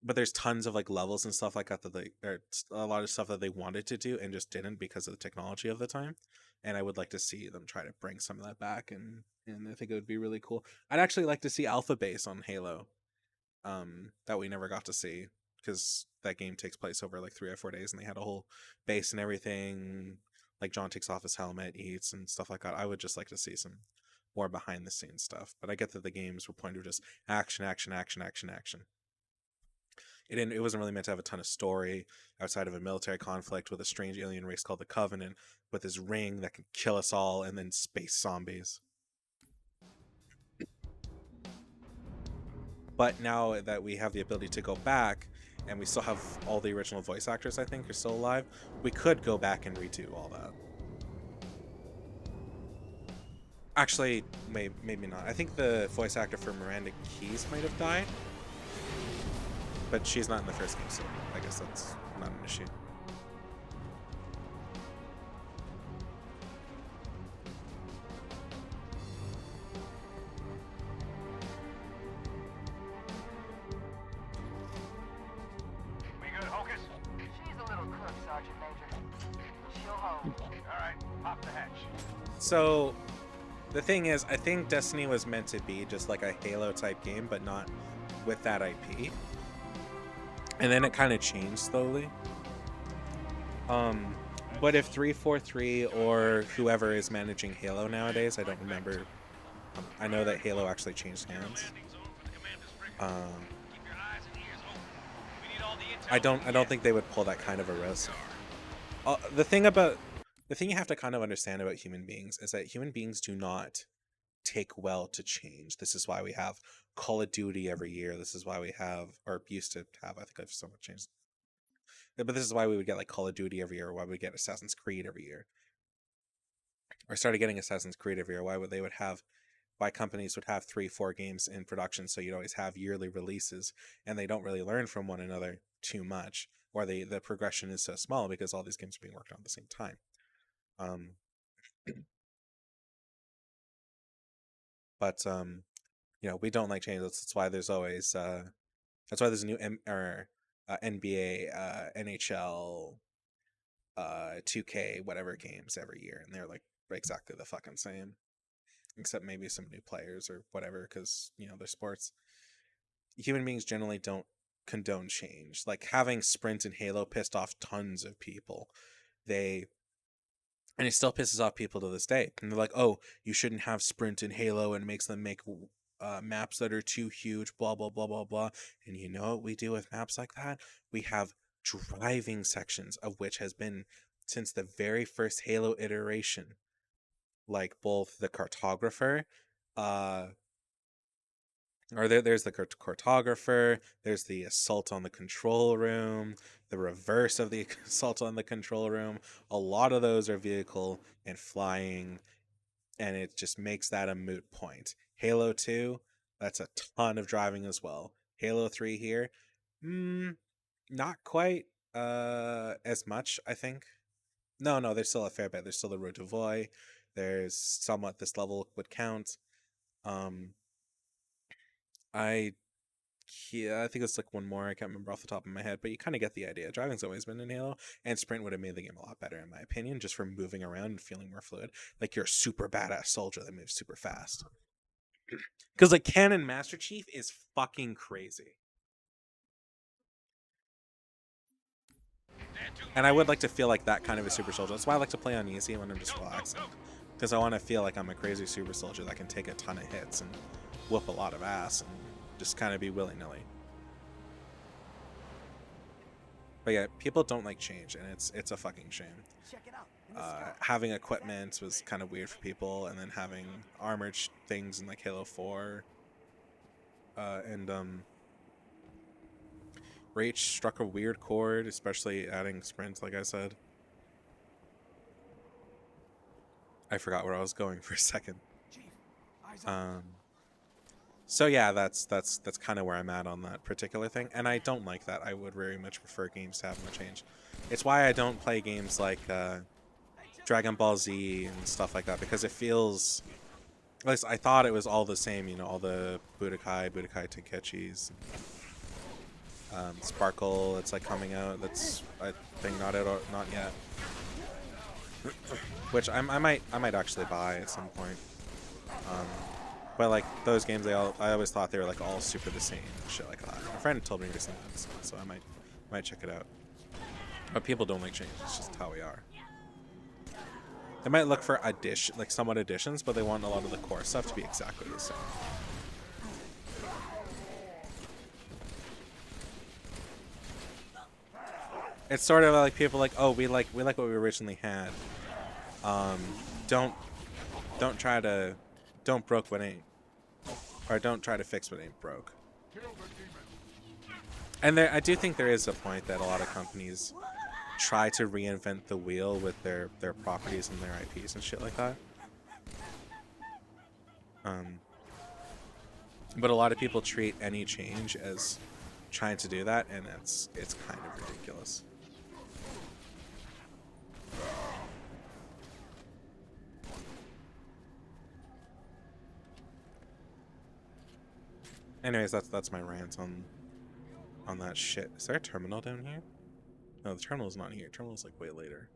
but there's tons of like levels and stuff like that or a lot of stuff that they wanted to do and just didn't because of the technology of the time. And I would like to see them try to bring some of that back, and I think it would be really cool. I'd actually like to see Alpha Base on Halo, that we never got to see, because that game takes place over like 3 or 4 days, and they had a whole base and everything. Like John takes off his helmet, eats, and stuff like that. I would just like to see some more behind the scenes stuff. But I get that the games were pointed to just action, action, action, action, action. It wasn't really meant to have a ton of story outside of a military conflict with a strange alien race called the Covenant, with this ring that can kill us all, and then space zombies. But now that we have the ability to go back, and we still have all the original voice actors, I think, are still alive, we could go back and redo all that. Actually, maybe not. I think the voice actor for Miranda Keyes might have died, but she's not in the first game, so I guess that's not an issue. We good, Hocus? She's a little crook, Sergeant Major. She'll hold. All right, pop the hatch. So, the thing is, I think Destiny was meant to be just like a Halo-type game, but not with that IP. And then it kind of changed slowly. But if 343 or whoever is managing Halo nowadays, I don't remember. I know that Halo actually changed hands. I don't think they would pull that kind of a risk. The thing you have to kind of understand about human beings is that human beings do not take well to change. This is why we have Call of Duty every year. This is why we have, or used to have, I think I've somewhat changed. But this is why we would get like Call of Duty every year, or why we get Assassin's Creed every year. Or started getting Assassin's Creed every year. Why companies would have 3-4 games in production, so you'd always have yearly releases, and they don't really learn from one another too much, or the progression is so small because all these games are being worked on at the same time. But you know, we don't like change. That's why there's always that's why there's new NBA, NHL, 2K, whatever games every year, and they're like exactly the fucking same, except maybe some new players or whatever, because you know they're sports. Human beings generally don't condone change. Like having Sprint in Halo pissed off tons of people. And it still pisses off people to this day. And they're like, oh, you shouldn't have Sprint in Halo, and makes them make maps that are too huge, blah, blah, blah, blah, blah. And you know what we do with maps like that? We have driving sections, of which has been since the very first Halo iteration. Like both the cartographer, there's the cartographer, there's the assault on the control room, the reverse of the assault on the control room. A lot of those are vehicle and flying, and it just makes that a moot point. Halo 2, that's a ton of driving as well. Halo 3 here, not quite as much, I think. No, there's still a fair bit. There's still the Road to Voy. There's somewhat this level would count. I think it's like one more. I can't remember off the top of my head, but you kind of get the idea. Driving's always been in Halo, and Sprint would have made the game a lot better, in my opinion, just for moving around and feeling more fluid. Like you're a super badass soldier that moves super fast. Because like Canon Master Chief is fucking crazy. And I would like to feel like that kind of a super soldier. That's why I like to play on easy when I'm just relaxing. Because I want to feel like I'm a crazy super soldier that can take a ton of hits and whoop a lot of ass and just kind of be willy-nilly. But yeah, people don't like change, and it's a fucking shame. Having equipment was kind of weird for people, and then having armored things in like Halo 4 and Reach struck a weird chord, especially adding Sprint, like I said. I forgot where I was going for a second. So yeah, that's kind of where I'm at on that particular thing, and I don't like that. I would very much prefer games to have more change. It's why I don't play games like Dragon Ball Z and stuff like that, because it feels, at least I thought it was all the same, you know, all the Budokai Tenkaichis, Sparkle, it's like coming out, that's I think not yet. Which I might actually buy at some point. But like those games, I always thought they were like all super the same, shit like that. A friend told me recently that, so I might check it out. But people don't like change; it's just how we are. They might look for somewhat additions, but they want a lot of the core stuff to be exactly the same. It's sort of like people like, oh, we like what we originally had. Don't broke what ain't, or don't try to fix what ain't broke. And I do think there is a point that a lot of companies try to reinvent the wheel with their properties and their IPs and shit like that. But a lot of people treat any change as trying to do that, and it's kind of ridiculous. Anyways, that's my rant on that shit. Is there a terminal down here? No, the terminal's not here. Terminal's like way later.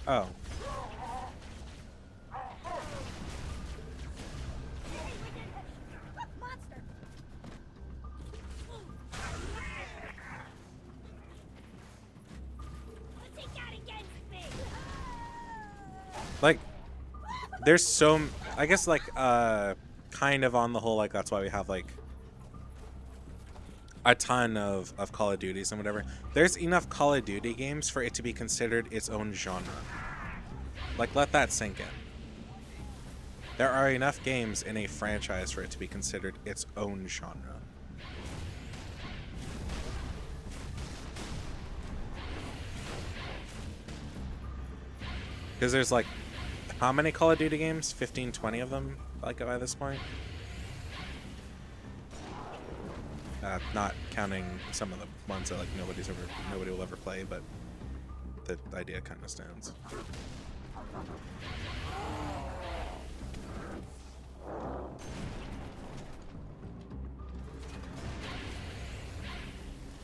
Oh. Like, there's so, I guess, like, kind of on the whole, like, that's why we have, like, a ton of Call of Duties and whatever. There's enough Call of Duty games for it to be considered its own genre. Like, let that sink in. There are enough games in a franchise for it to be considered its own genre. Because there's, like, how many Call of Duty games? 15, 20 of them, like, by this point? Not counting some of the ones that, like, nobody will ever play, but the idea kind of stands.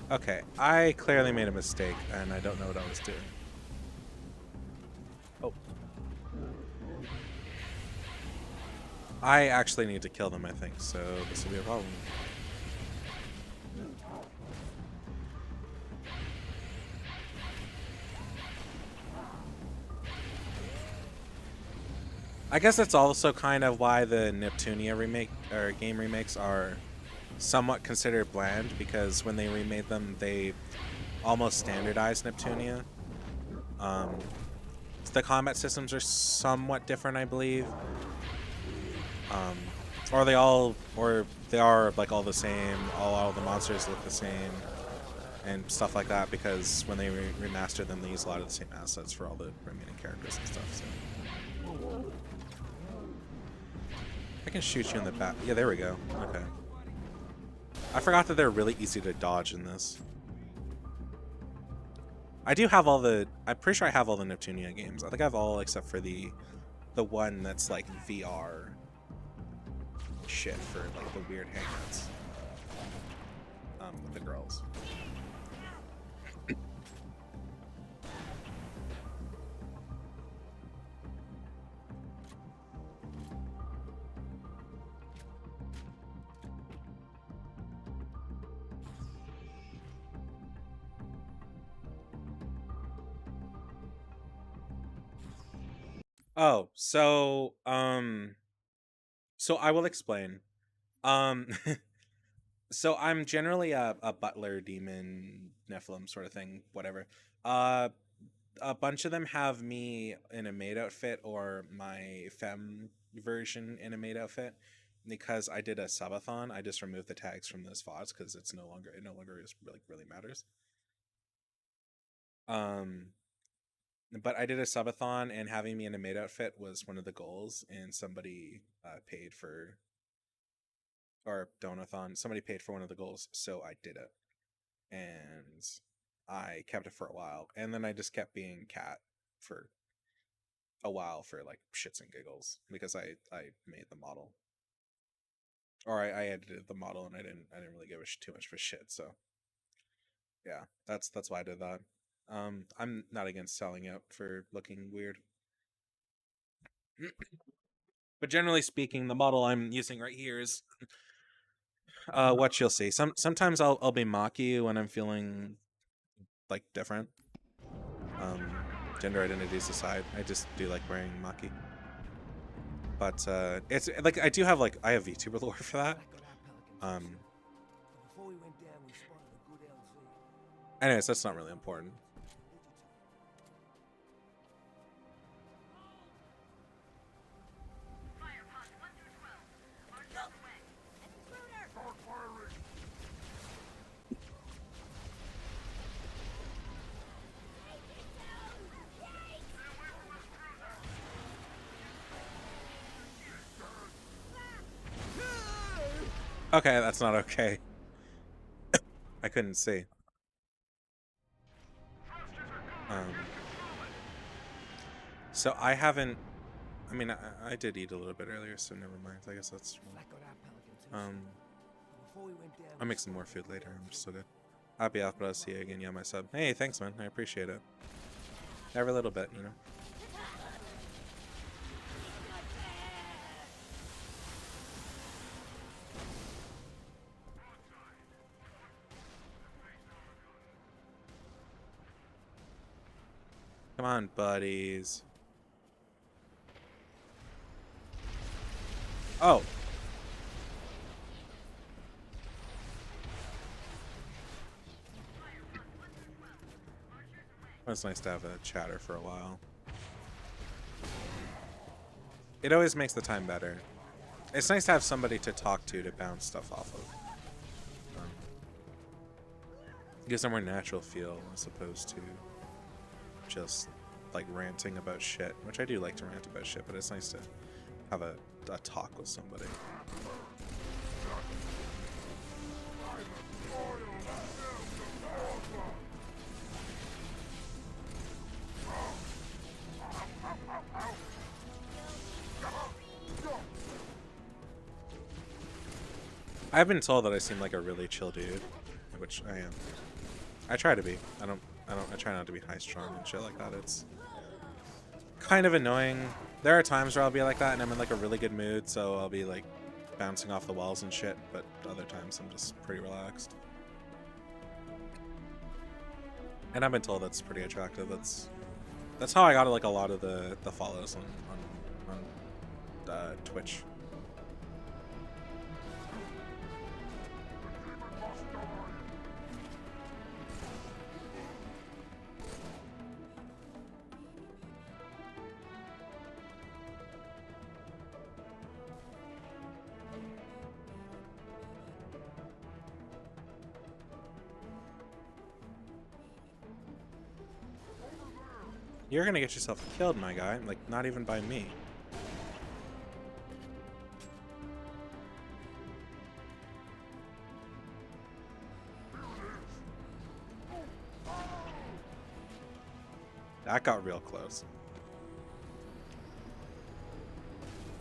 Okay, I clearly made a mistake, and I don't know what I was doing. Oh. I actually need to kill them, I think, so this will be a problem. I guess that's also kind of why the Neptunia remake or game remakes are somewhat considered bland, because when they remade them, they almost standardized Neptunia. The combat systems are somewhat different, I believe. Or they are like all the same. All the monsters look the same, and stuff like that. Because when they remastered them, they use a lot of the same assets for all the remaining characters and stuff. So. I can shoot you in the back. Yeah, there we go. Okay. I forgot that they're really easy to dodge in this. I do have all the... I'm pretty sure I have all the Neptunia games. I think I have all except for the one that's like VR shit for like the weird hangouts with the girls. Oh, so I will explain. So I'm generally a butler, demon, Nephilim sort of thing, whatever. A bunch of them have me in a maid outfit or my femme version in a maid outfit. Because I did a subathon, I just removed the tags from those VODs because it no longer really matters. But I did a subathon, and having me in a maid outfit was one of the goals, and somebody paid for, or donathon, somebody paid for one of the goals, so I did it. And I kept it for a while, and then I just kept being Cat for a while for like shits and giggles, because I made the model. Or I edited the model, and I didn't really give too much for shit, so yeah, that's why I did that. I'm not against selling out for looking weird. But generally speaking, the model I'm using right here is what you'll see. Sometimes I'll be Maki when I'm feeling like different. Gender identities aside, I just do like wearing Maki. But it's like I do have like I have VTuber lore for that. Anyways, that's not really important. Okay, that's not okay. I couldn't see. So I haven't. I mean, I did eat a little bit earlier, so never mind. I guess that's. I'll make some more food later. I'm just so good. I'll be off, but I'll see you again. Yeah, my sub. Hey, thanks, man. I appreciate it. Every little bit, you know. Come on, buddies. Oh. It's nice to have a chatter for a while. It always makes the time better. It's nice to have somebody to talk to bounce stuff off of. It gives a more natural feel as opposed to just like ranting about shit, which I do like to rant about shit, but it's nice to have a talk with somebody. I've been told that I seem like a really chill dude, which I am. I try to be. I try not to be high strung and shit like that. It's kind of annoying. There are times where I'll be like that and I'm in like a really good mood, so I'll be like bouncing off the walls and shit, but other times I'm just pretty relaxed. And I've been told that's pretty attractive. That's how I got like a lot of the follows on Twitch. You're gonna get yourself killed, my guy. Like, not even by me. That got real close.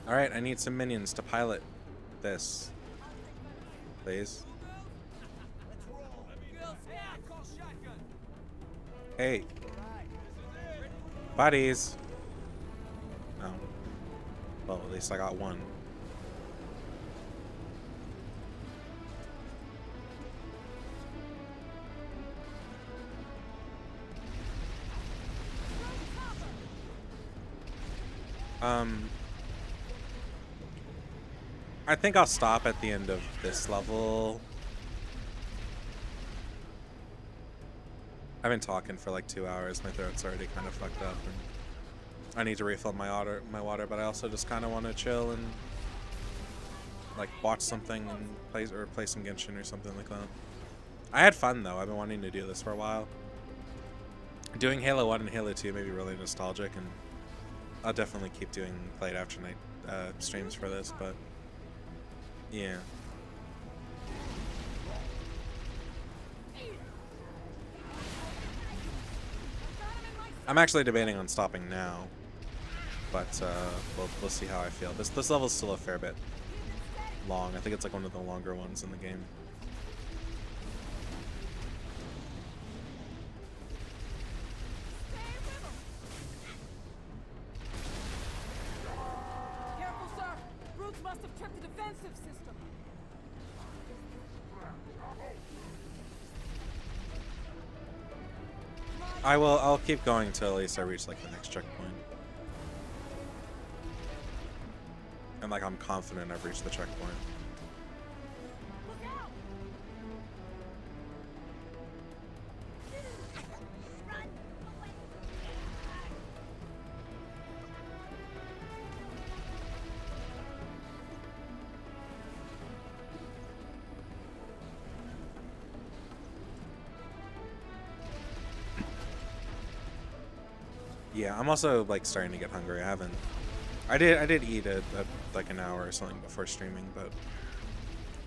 Alright, I need some minions to pilot this. Please. Hey. Buddies. Oh. Well, at least I got one. I think I'll stop at the end of this level. I've been talking for like 2 hours. My throat's already kind of fucked up, and I need to refill my water. But I also just kind of want to chill and like watch something and play some Genshin or something like that. I had fun though. I've been wanting to do this for a while. Doing Halo 1 and Halo 2 made me really nostalgic, and I'll definitely keep doing Play It After Night streams for this. But yeah. I'm actually debating on stopping now, but we'll see how I feel. This level's still a fair bit long. I think it's like one of the longer ones in the game. Careful, sir! Brutes must have tripped the defensive system. I'll keep going till at least I reach like the next checkpoint. And like I'm confident I've reached the checkpoint. Yeah, I'm also like starting to get hungry. I did eat like an hour or something before streaming, but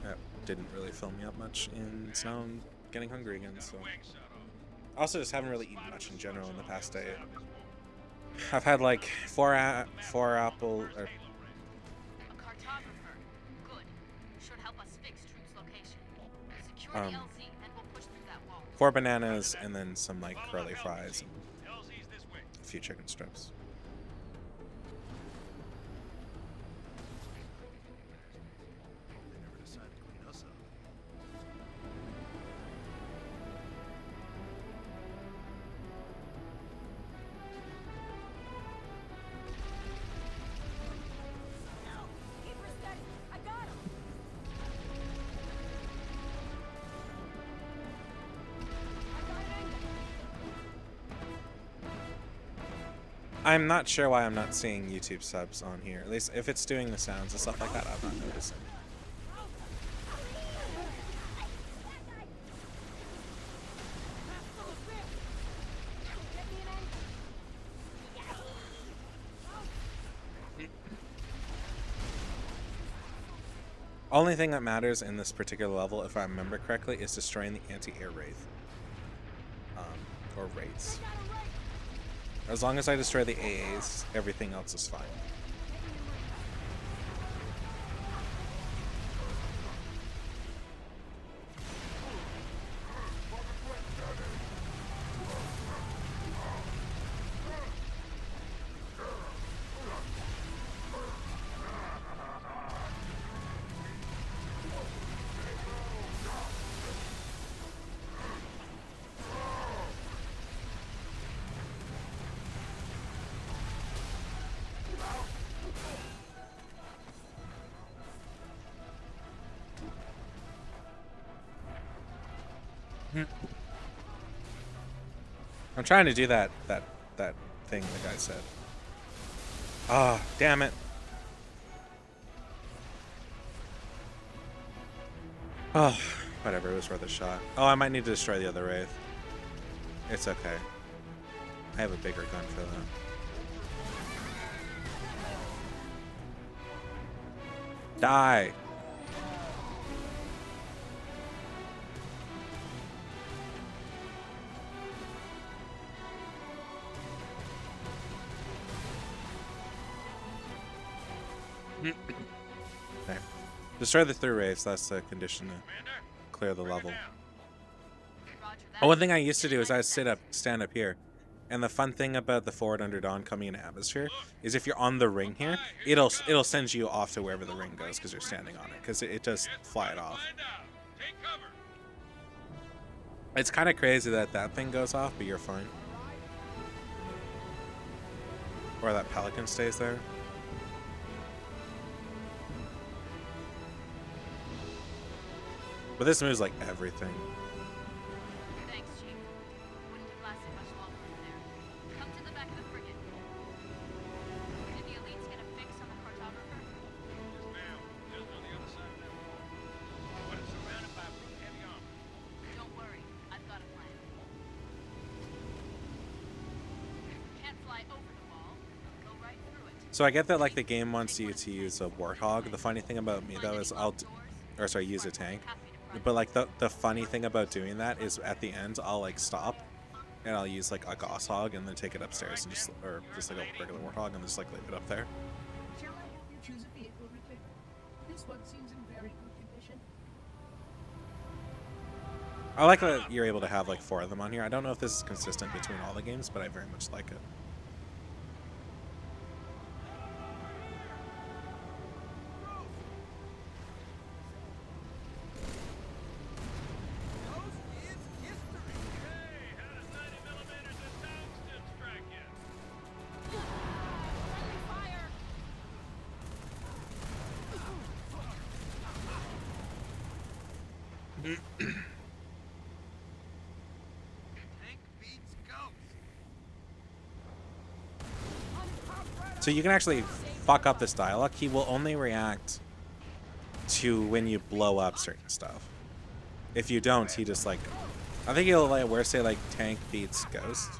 that didn't really fill me up much, and now I'm getting hungry again. So I also just haven't really eaten much in general in the past day. I've had like four apple or. A cartographer. Good. Should help us fix Truth's location. Secure the LZ, and we'll push through that wall. 4 bananas and then some like curly fries and a few chicken strips. I'm not sure why I'm not seeing YouTube subs on here. At least if it's doing the sounds and stuff like that, I'm not noticing. Only thing that matters in this particular level, if I remember correctly, is destroying the anti-air wraith. Or wraiths. As long as I destroy the AAs, everything else is fine. I'm trying to do that thing the guy said. Ah, oh, damn it. Oh, whatever, it was worth a shot. Oh, I might need to destroy the other wraith. It's okay. I have a bigger gun for that. Die! Okay. Destroy the 3 wraiths, that's the condition to clear the level. One thing I used to do is I'd stand up here. And the fun thing about the Forward Unto Dawn coming in atmosphere is if you're on the ring here, it'll send you off to wherever the ring goes because you're standing on it, because it does fly it off. It's kind of crazy that that thing goes off, but you're fine. Or that pelican stays there. But this moves like everything. Thanks, Chief. Wouldn't have lasted much longer in there. Come to the back of the frigate. Did the elites get a fix on the cartographer? Yes, ma'am. Just on the other side of that wall. But it's surrounded by heavy armor. Don't worry. I've got a plan. Can't fly over the wall. Go right through it. So I get that like the game wants you to use a warthog. The funny thing about me though is use a tank. But like the funny thing about doing that is at the end I'll like stop and I'll use like a Goshawk and then take it upstairs and just like a regular warthog and just like leave it up there. Shall I help you choose a vehicle, Ripley? This one seems in very good condition. I like that you're able to have like 4 of them on here. I don't know if this is consistent between all the games, but I very much like it. So you can actually fuck up this dialogue. He will only react to when you blow up certain stuff. If you don't, he just like, I think he'll like say like tank beats ghost.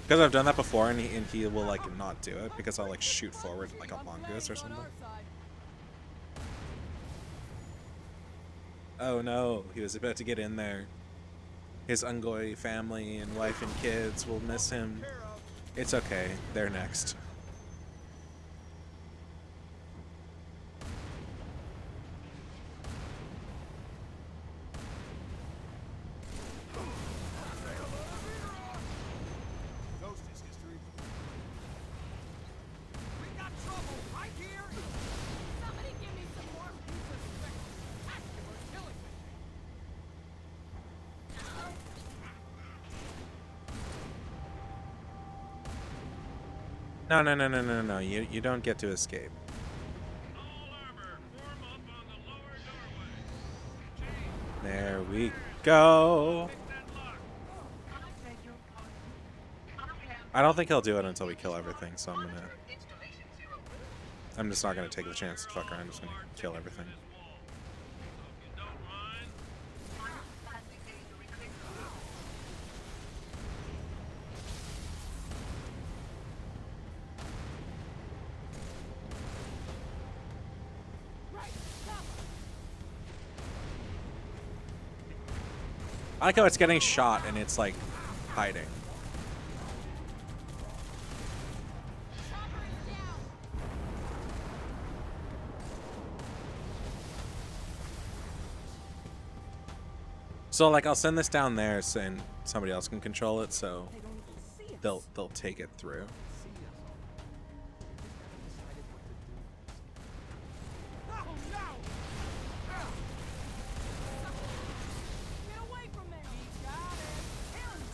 Because I've done that before, and he will like not do it because I'll like shoot forward like a mongoose or something. Oh no, he was about to get in there. His Ungoi family and wife and kids will miss him. It's okay, they're next. No. You don't get to escape. There we go. I don't think he'll do it until we kill everything, so I'm just not gonna take the chance to fuck around. I'm just gonna kill everything. I like how it's getting shot and it's like hiding. So like I'll send this down there so and somebody else can control it, so they'll take it through.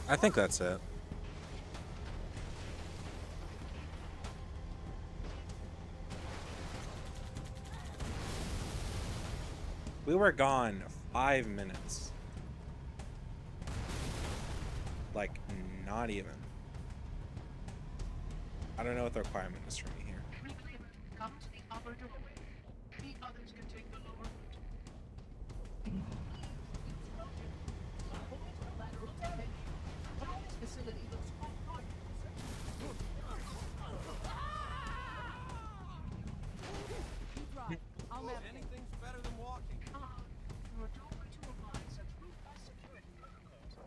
I think that's it. We were gone 5 minutes. Like, not even. I don't know what the requirement is for me here. Come to the upper doorway. The others can take the lower route. Lateral damage. This facility looks quite good. Keep right. I'll navigate. Anything's better than walking. Your doorway to apply such ruthless security protocols.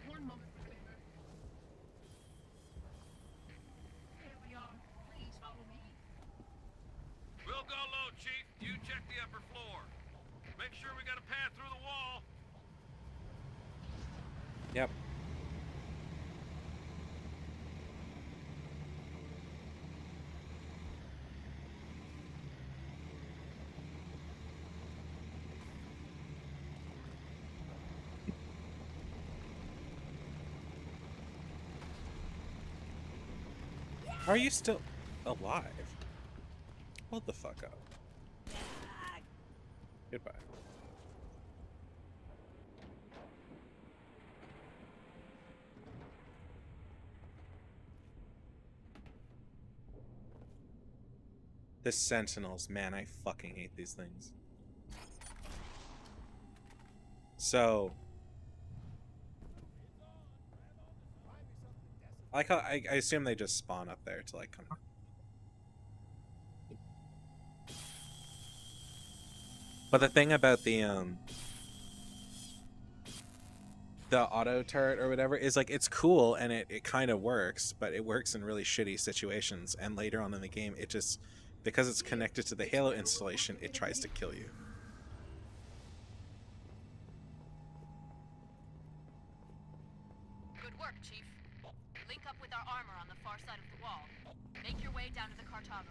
One moment, please. Here we are. Please follow me. We'll go low, Chief. You check the upper floor. Make sure we got a path through the wall. Yep. Are you still alive? Hold the fuck up. Goodbye. The Sentinels, man, I fucking hate these things. So, I like how I assume they just spawn up there to like come. But the thing about the auto turret or whatever is like it's cool and it kind of works, but it works in really shitty situations. And later on in the game, it just because it's connected to the Halo installation, it tries to kill you. Good work, Chief. Link up with our armor on the far side of the wall. Make your way down to the cartographer.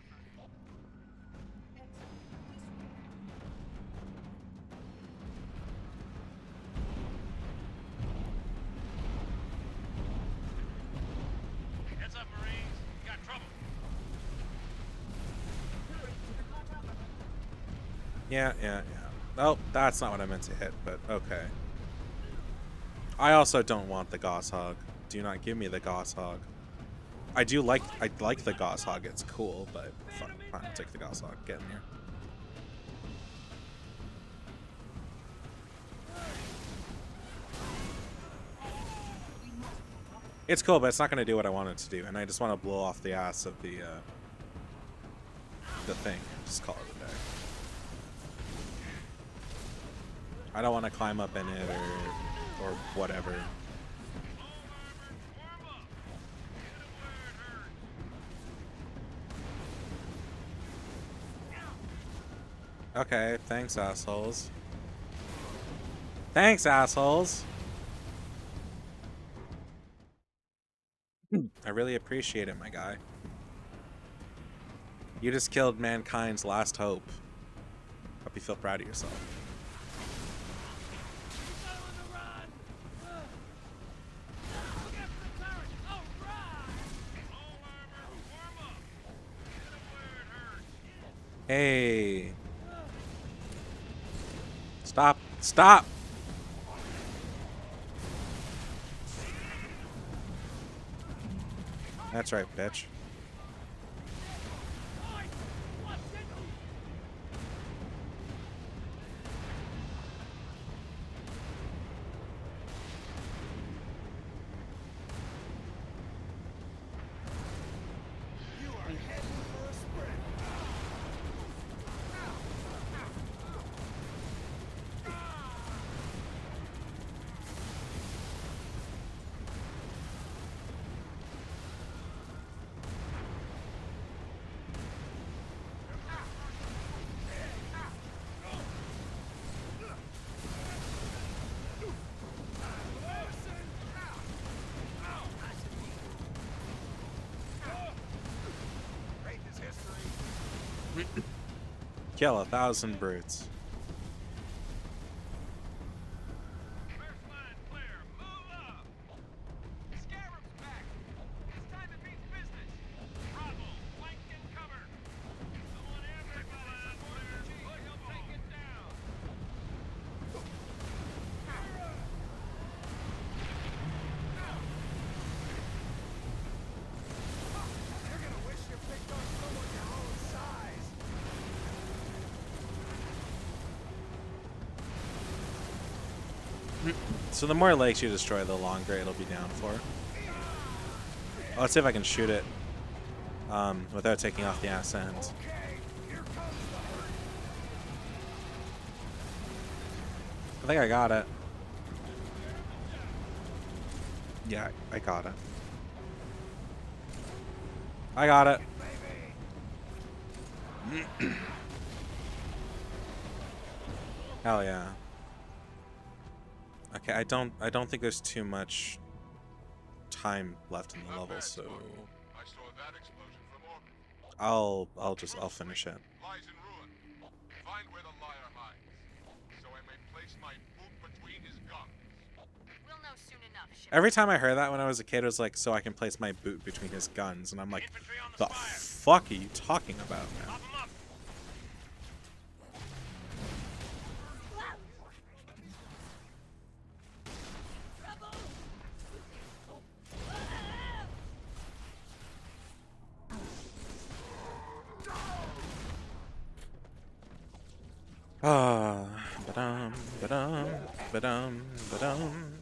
Heads up, Marines. You got trouble. Yeah. Oh, that's not what I meant to hit, but okay. I also don't want the Goshawk. Do not give me the Goshawk. I like the Goshawk. It's cool, but fine, I'll take the Goshawk. Get in here. It's cool, but it's not going to do what I want it to do, and I just want to blow off the ass of the thing. Just call it a day. I don't want to climb up in it or whatever. Okay, thanks, assholes. Thanks, assholes! I really appreciate it, my guy. You just killed mankind's last hope. Hope you feel proud of yourself. Hey. Stop. Stop! That's right, bitch. Kill 1,000 brutes. So the more lakes you destroy, the longer it'll be down for. Oh, let's see if I can shoot it without taking off the ass end. I think I got it. Yeah, I got it. I got it. Hell yeah. Okay, I don't think there's too much time left in the level, so I'll finish it. Find where the liar hides, so I may place my boot between his gums. We'll know soon enough, ship. Every time I heard that when I was a kid, it was like, so I can place my boot between his guns, and I'm like, the fuck are you talking about, man? Ah, ba-dum, ba-dum, ba-dum, ba-dum.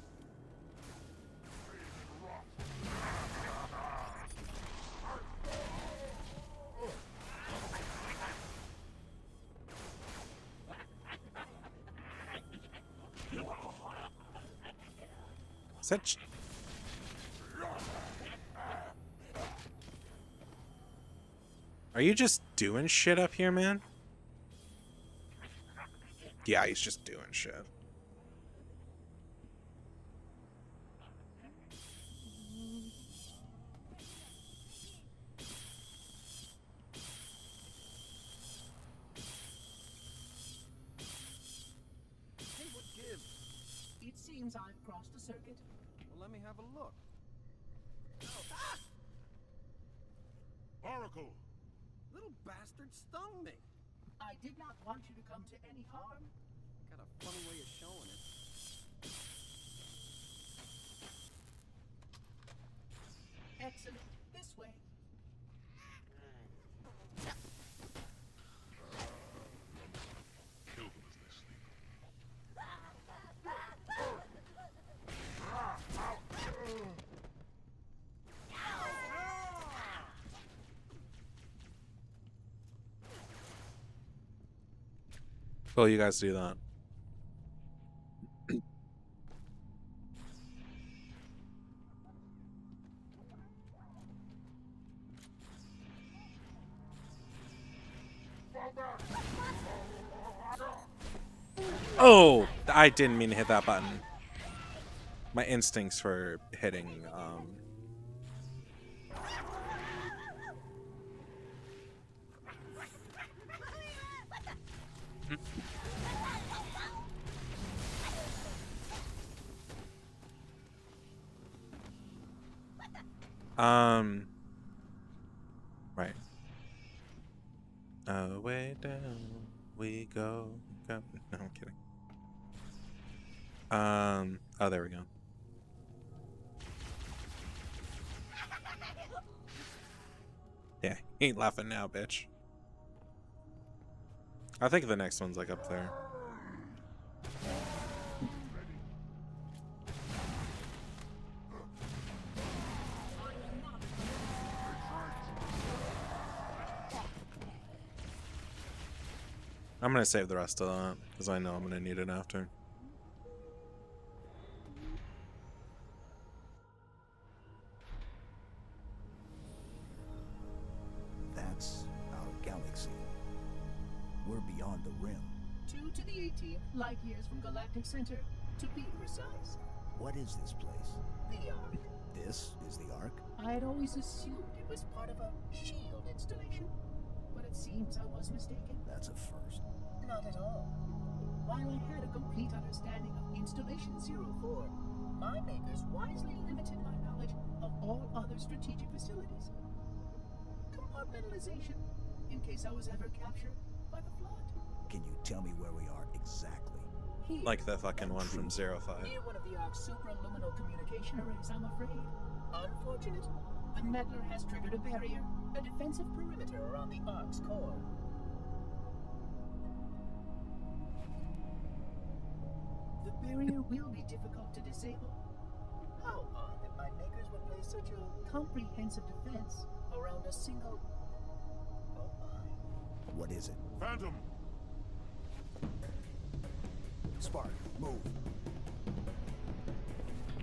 Is that Are you just doing shit up here, man? Yeah, he's just doing shit. Hey, what gives? It seems I've crossed a circuit. Well, let me have a look. Oracle! Little bastard stung me. I did not want you to come to any harm. Got a funny way of showing it. Excellent. This way. Kill them as they sleep. Well, you guys do that. Oh, I didn't mean to hit that button. My instincts for hitting, right. Way down we go. No, I'm kidding. Oh, there we go. Yeah, he ain't laughing now, bitch. I think the next one's like up there. I'm gonna save the rest of that because I know I'm gonna need it after. That's our galaxy. We're beyond the rim. 2 to the 18th light years from Galactic Center, to be precise. What is this place? The Ark. This is the Ark? I had always assumed it was part of a shield installation, but it seems I was mistaken. That's a first. Not at all. While I had a complete understanding of Installation 04, my makers wisely limited my knowledge of all other strategic facilities. Compartmentalization, in case I was ever captured by the Flood. Can you tell me where we are exactly? Here. Like the fucking one from 05. Near one of the Ark's supraluminal communication arrays, I'm afraid. Unfortunate. The meddler has triggered a barrier, a defensive perimeter around the Ark's core. The barrier will be difficult to disable. How odd that my makers would place such a comprehensive defense around a single... Oh my. What is it? Phantom! Spark, move.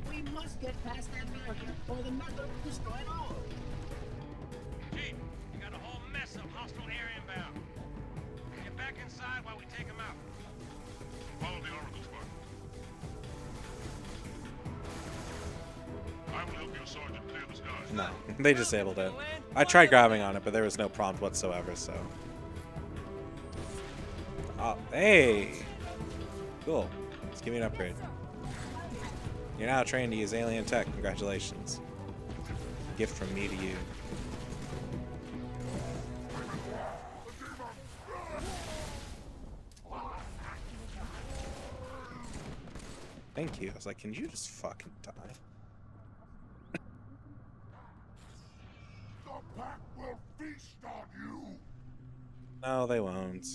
We must get past that barrier, or the meddler will destroy it all. Chief, we got a whole mess of hostile air inbound. Get back inside while we take them out. Follow the Oracle, Spark. I will help your sergeant clear the skies. No, they disabled it. I tried grabbing on it, but there was no prompt whatsoever, so. Oh, hey! Cool. Let's give me an upgrade. You're now trained to use alien tech. Congratulations. Gift from me to you. Thank you. I was like, can you just fucking die? The pack will feast on you. No, they won't.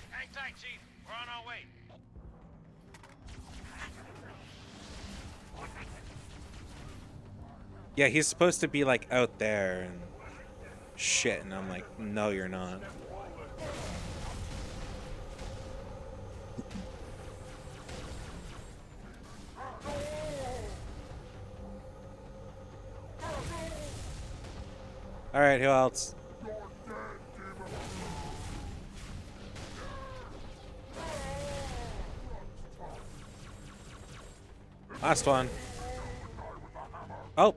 Hang tight, Chief. We're on our way. Yeah, he's supposed to be like out there and shit, and I'm like, no, you're not. All right, who else? Last one. Oh.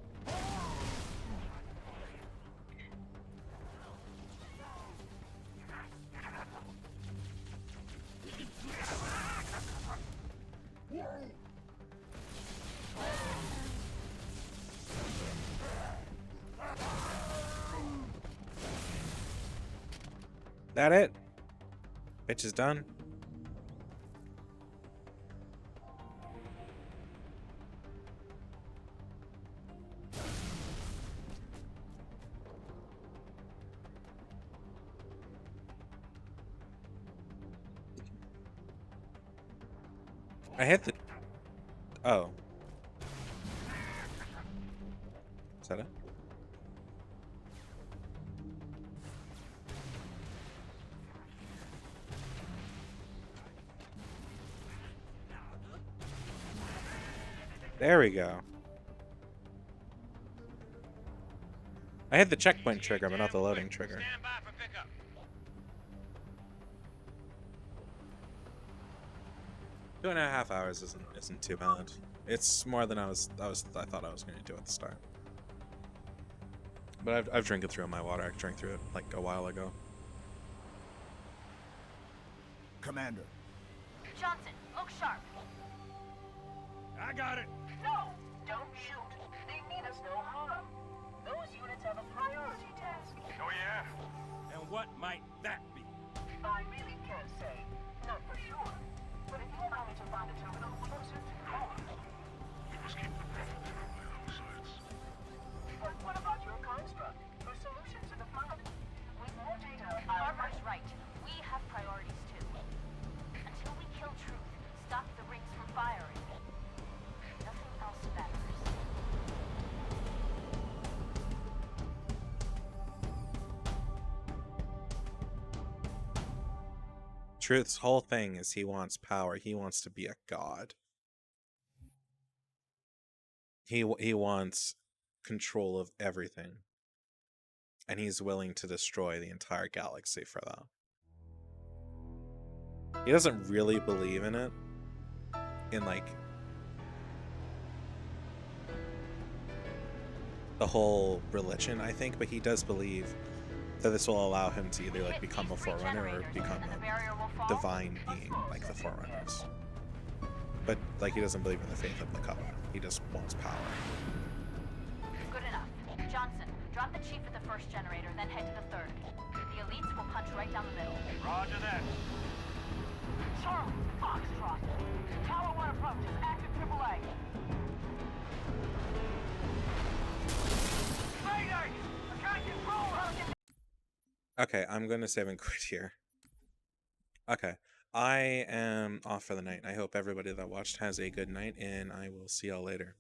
That it? Bitch is done. I hit the... Oh. Is that it? There we go. I hit the checkpoint trigger, but not the loading trigger. 2.5 hours isn't too bad. It's more than I thought I was going to do at the start. But I've drank it through my water. I drank through it like a while ago. Commander. Johnson, look sharp. I got it. No! Don't shoot. They mean us no harm. Those units have a priority task. Oh, yeah? And what might that be? I really can't say. Not for sure. But if you allow me to find a terminal closer to home. We must keep the Prophet from my own sides. But what about your construct? Your solution to the flood? With more data, Farmer's right. We have priorities too. Until we kill Truth, stop the rings from firing. Nothing else matters. Truth's whole thing is he wants power. He wants to be a god. He wants control of everything. And he's willing to destroy the entire galaxy for that. He doesn't really believe in it. In like the whole religion, I think, but he does believe that this will allow him to either like become a Forerunner or become a divine being like the Forerunners. But like he doesn't believe in the faith of the Covenant. He just wants power. Good enough. Johnson, drop the chief at the first generator, then head to the third. The elites will punch right down the middle. Roger that. Charlie, Foxtrot. Tower 1 approaches. Active AAA. Mayday! I can't control her! Okay, I'm gonna save and quit here. Okay, I am off for the night. I hope everybody that watched has a good night, and I will see y'all later.